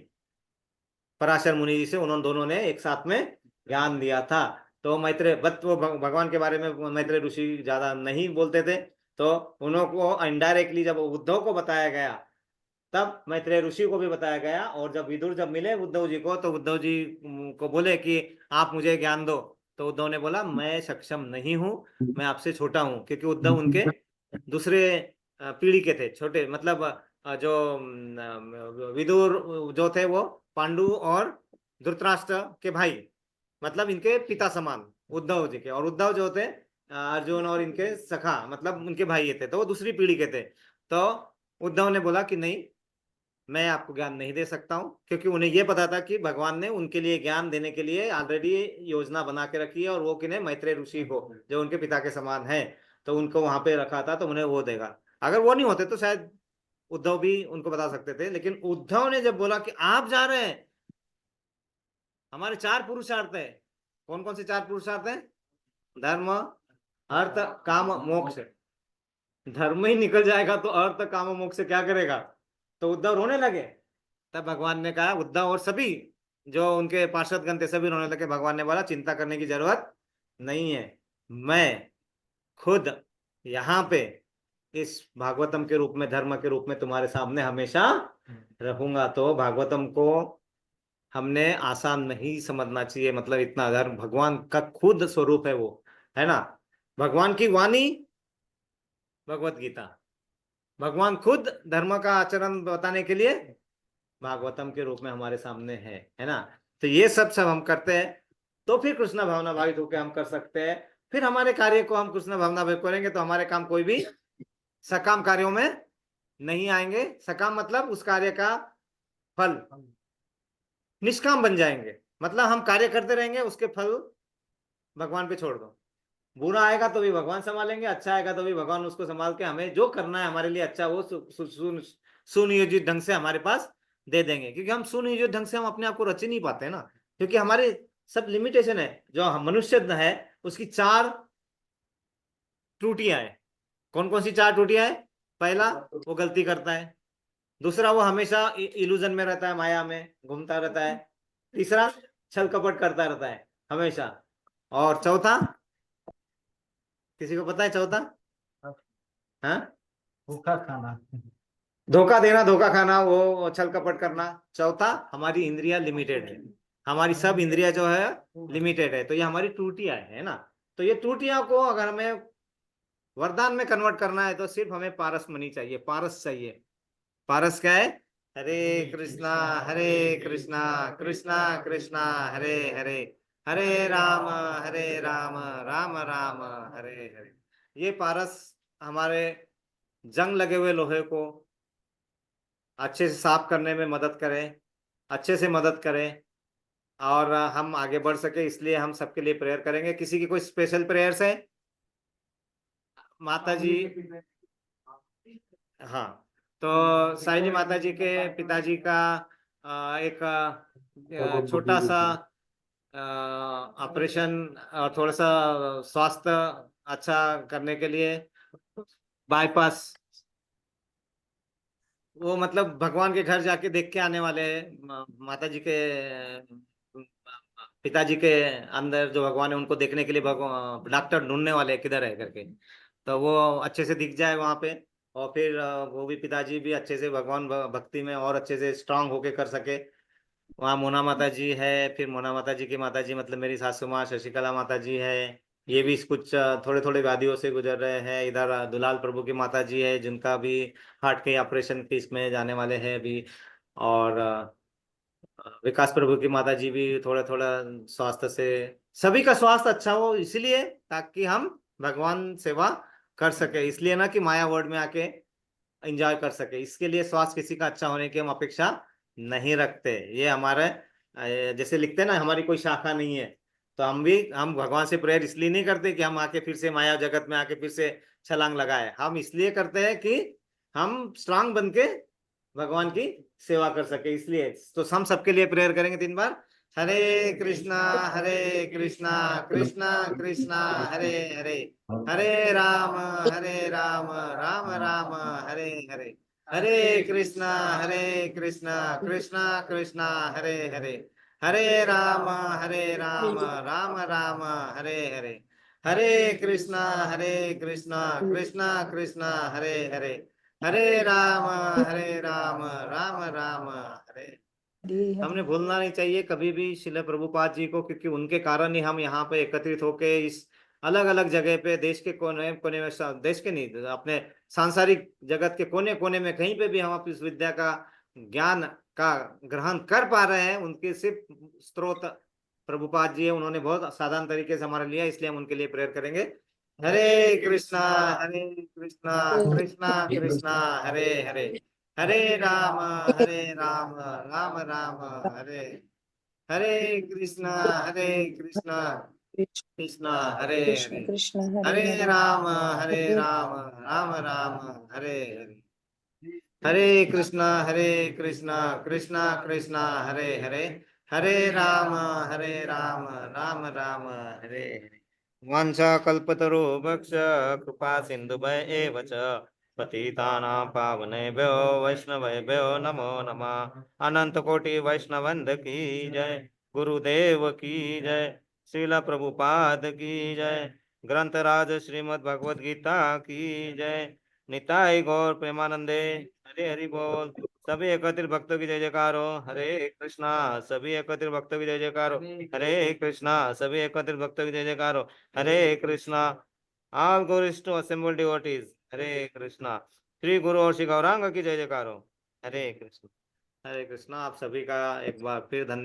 पराशर मुनि जी से उन्होंने दोनों ने एक साथ में ज्ञान दिया था। तो मैत्रेय बट वो भगवान के बारे में मैत्रेय ऋषि ज्यादा नहीं बोलते थे, तो उनको इनडायरेक्टली जब उद्धव को बताया गया, तब मैत्रेय ऋषि को भी बताया गया। और जब विदुर जब मिले उद्धव जी को, तो उद्धव जी को बोले कि आप मुझे ज्ञान दो। तो उद्धव ने बोला मैं सक्षम नहीं हूँ, मैं आपसे छोटा हूँ। क्योंकि उद्धव उनके दूसरे पीढ़ी के थे, छोटे मतलब जो विदुर जो थे वो पांडु और धृतराष्ट्र के भाई, मतलब इनके पिता समान उद्धव जी के। और उद्धव जो थे अर्जुन और इनके सखा, मतलब उनके भाई थे, तो वो दूसरी पीढ़ी के थे। तो उद्धव ने बोला कि नहीं, मैं आपको ज्ञान नहीं दे सकता हूं। क्योंकि उन्हें यह पता था कि भगवान ने उनके लिए ज्ञान देने के लिए ऑलरेडी योजना बना के रखी है, और वो किन्हें? मैत्रेय ऋषि को, जो उनके पिता के समान है, तो उनको वहां पे रखा था, तो उन्हें वो देगा। अगर वो नहीं होते तो शायद उद्धव भी उनको बता सकते थे। लेकिन उद्धव ने जब बोला कि आप जा रहे हैं, हमारे 4 पुरुषार्थ है। कौन कौन से 4 पुरुषार्थ हैं? धर्म अर्थ काम मोक्ष। धर्म ही निकल जाएगा तो अर्थ काम मोक्ष से क्या करेगा? तो उद्धव रोने लगे। तब भगवान ने कहा, उद्धव और सभी जो उनके पार्षदगण थे सभी रोने लगे। भगवान ने बोला चिंता करने की जरूरत नहीं है, मैं खुद यहाँ पे इस भागवतम के रूप में, धर्म के रूप में तुम्हारे सामने हमेशा रहूंगा। तो भागवतम को हमने आसान नहीं समझना चाहिए, मतलब इतना धर्म भगवान का खुद स्वरूप है वो, है ना। भगवान की वाणी भगवत गीता, भगवान खुद धर्म का आचरण बताने के लिए भागवतम के रूप में हमारे सामने है ना। तो ये सब हम करते हैं, तो फिर कृष्ण भावना भावित होकर हम कर सकते हैं। फिर हमारे कार्य को हम कृष्ण भावना भावित करेंगे, तो हमारे काम कोई भी सकाम कार्यों में नहीं आएंगे। सकाम मतलब उस कार्य का फल निष्काम बन जाएंगे, मतलब हम कार्य करते रहेंगे, उसके फल भगवान पे छोड़ दो। बुरा आएगा तो भी भगवान संभालेंगे, अच्छा आएगा तो भी भगवान उसको संभाल के हमें जो करना है हमारे लिए अच्छा, वो सुनियोजित ढंग से हमारे पास दे देंगे। क्योंकि हम सुनियोजित ढंग से हम अपने आप को रच नहीं पाते ना, क्योंकि हमारे सब लिमिटेशन है। जो मनुष्य है उसकी 4 त्रुटियां हैं। कौन कौन सी 4 त्रुटियां हैं? पहला, वो गलती करता है। दूसरा, वो हमेशा इल्यूजन में रहता है, माया में घूमता रहता है। तीसरा, छल कपट करता रहता है हमेशा। और चौथा, किसी को पता है चौथा? हाँ, भूखा खाना। धोखा देना, धोखा खाना, वो छल कपट करना। चौथा, हमारी इंद्रिया लिमिटेड है, हमारी सब इंद्रिया जो है लिमिटेड है। तो ये हमारी त्रुटियां है ना। तो ये त्रुटियां को अगर हमें वरदान में कन्वर्ट करना है, तो सिर्फ हमें पारस मनी चाहिए, पारस चाहिए। पारस क्या है? हरे कृष्णा कृष्णा कृष्णा कृष्णा हरे हरे, हरे राम राम राम हरे हरे। ये पारस हमारे जंग लगे हुए लोहे को अच्छे से साफ करने में मदद करे, अच्छे से मदद करे, और हम आगे बढ़ सके, इसलिए हम सबके लिए प्रेयर करेंगे। किसी की कोई स्पेशल प्रेयर्स है? माता जी, हाँ, तो साइली माता जी के पिताजी का एक छोटा सा ऑपरेशन और थोड़ा सा स्वास्थ्य अच्छा करने के लिए बाईपास, वो मतलब भगवान के घर जाके देख के आने वाले हैं। माता जी के पिताजी के अंदर जो भगवान है उनको देखने के लिए भगवान डॉक्टर ढूंढने वाले हैं किधर है करके, तो वो अच्छे से दिख जाए वहां पे, और फिर वो भी पिताजी भी अच्छे से भगवान भक्ति में और अच्छे से स्ट्रांग होके कर सके। वहाँ मोना माता जी है, फिर मोना माता जी की माता जी मतलब मेरी सासू माँ शशिकला माता जी है, ये भी कुछ थोड़े थोड़े व्याधियों से गुजर रहे हैं। इधर दुलाल प्रभु की माता जी है जिनका भी हार्ट के ऑपरेशन की इसमें जाने वाले हैं अभी, और विकास प्रभु की माता जी भी थोड़ा थोड़ा स्वास्थ्य से, सभी का स्वास्थ्य अच्छा हो इसलिए, ताकि हम भगवान सेवा कर सके, इसलिए ना कि माया वर्ल्ड में आके एंजॉय कर सके, इसके लिए स्वास्थ्य किसी का अच्छा होने की हम अपेक्षा नहीं रखते। ये हमारे जैसे लिखते हैं ना, हमारी कोई शाखा नहीं है, तो हम भगवान से प्रेयर इसलिए नहीं करते कि हम आके फिर से माया जगत में आके फिर से छलांग लगाए, हम इसलिए करते हैं कि हम स्ट्रांग बन के भगवान की सेवा कर सके, इसलिए तो हम सबके लिए प्रेयर करेंगे 3 बार। हरे कृष्णा कृष्णा कृष्णा हरे हरे, हरे राम राम राम हरे हरे, हरे कृष्णा कृष्णा कृष्णा हरे हरे, हरे राम राम राम हरे हरे, हरे कृष्णा कृष्णा कृष्णा हरे हरे, हरे राम राम राम हरे। हमने भूलना नहीं चाहिए कभी भी शिल प्रभुपाद जी को, क्योंकि उनके कारण ही हम यहाँ पे एकत्रित होके इस अलग अलग जगह पे देश के कोने कोने में, देश के नहीं, अपने सांसारिक जगत के कोने कोने में कहीं पे भी हम इस विद्या का ज्ञान का ग्रहण कर पा रहे हैं। उनके सिर्फ स्रोत प्रभुपाद जी है, उन्होंने बहुत साधारण तरीके से हमारे लिया, इसलिए हम उनके लिए प्रेयर करेंगे। हरे कृष्णा कृष्णा कृष्णा हरे हरे, हरे राम राम राम हरे, हरे कृष्णा कृष्णा हरे कृष्ण हरे, कृष्ण हरे हरे हरे राम हरे राम राम हरे हरे, हरे कृष्णा कृष्णा कृष्णा हरे हरे, हरे राम राम राम हरे हरे। वाञ्छा कल्पतरुभ्यश्च कृपा सिन्धुभ्य एव च पतितानां पावनेभ्यो वैष्णवेभ्यो नमो नमः। अनंत कोटि वैष्णवंद की जय, गुरुदेव की जय, श्रील प्रभुपाद की जय, ग्रंथराज श्रीमद् भगवद गीता की जय, निताई गौर प्रेमानंदे, हरे हरि बोल। सभी एकत्रित भक्तों की जय जयकार हो, हरे कृष्णा। सभी एकत्रित भक्तों की जय जयकार हो, हरे कृष्णा। सभी एकत्रित भक्तों की जय जयकार हो, Hare Krishna. All glories to assembled devotees, Hare Krishna. Shri Guru और श्री गौरांग की जय जयकार हो, हरे कृष्णा। हरे कृष्णा। आप सभी का एक बार फिर धन्यवाद।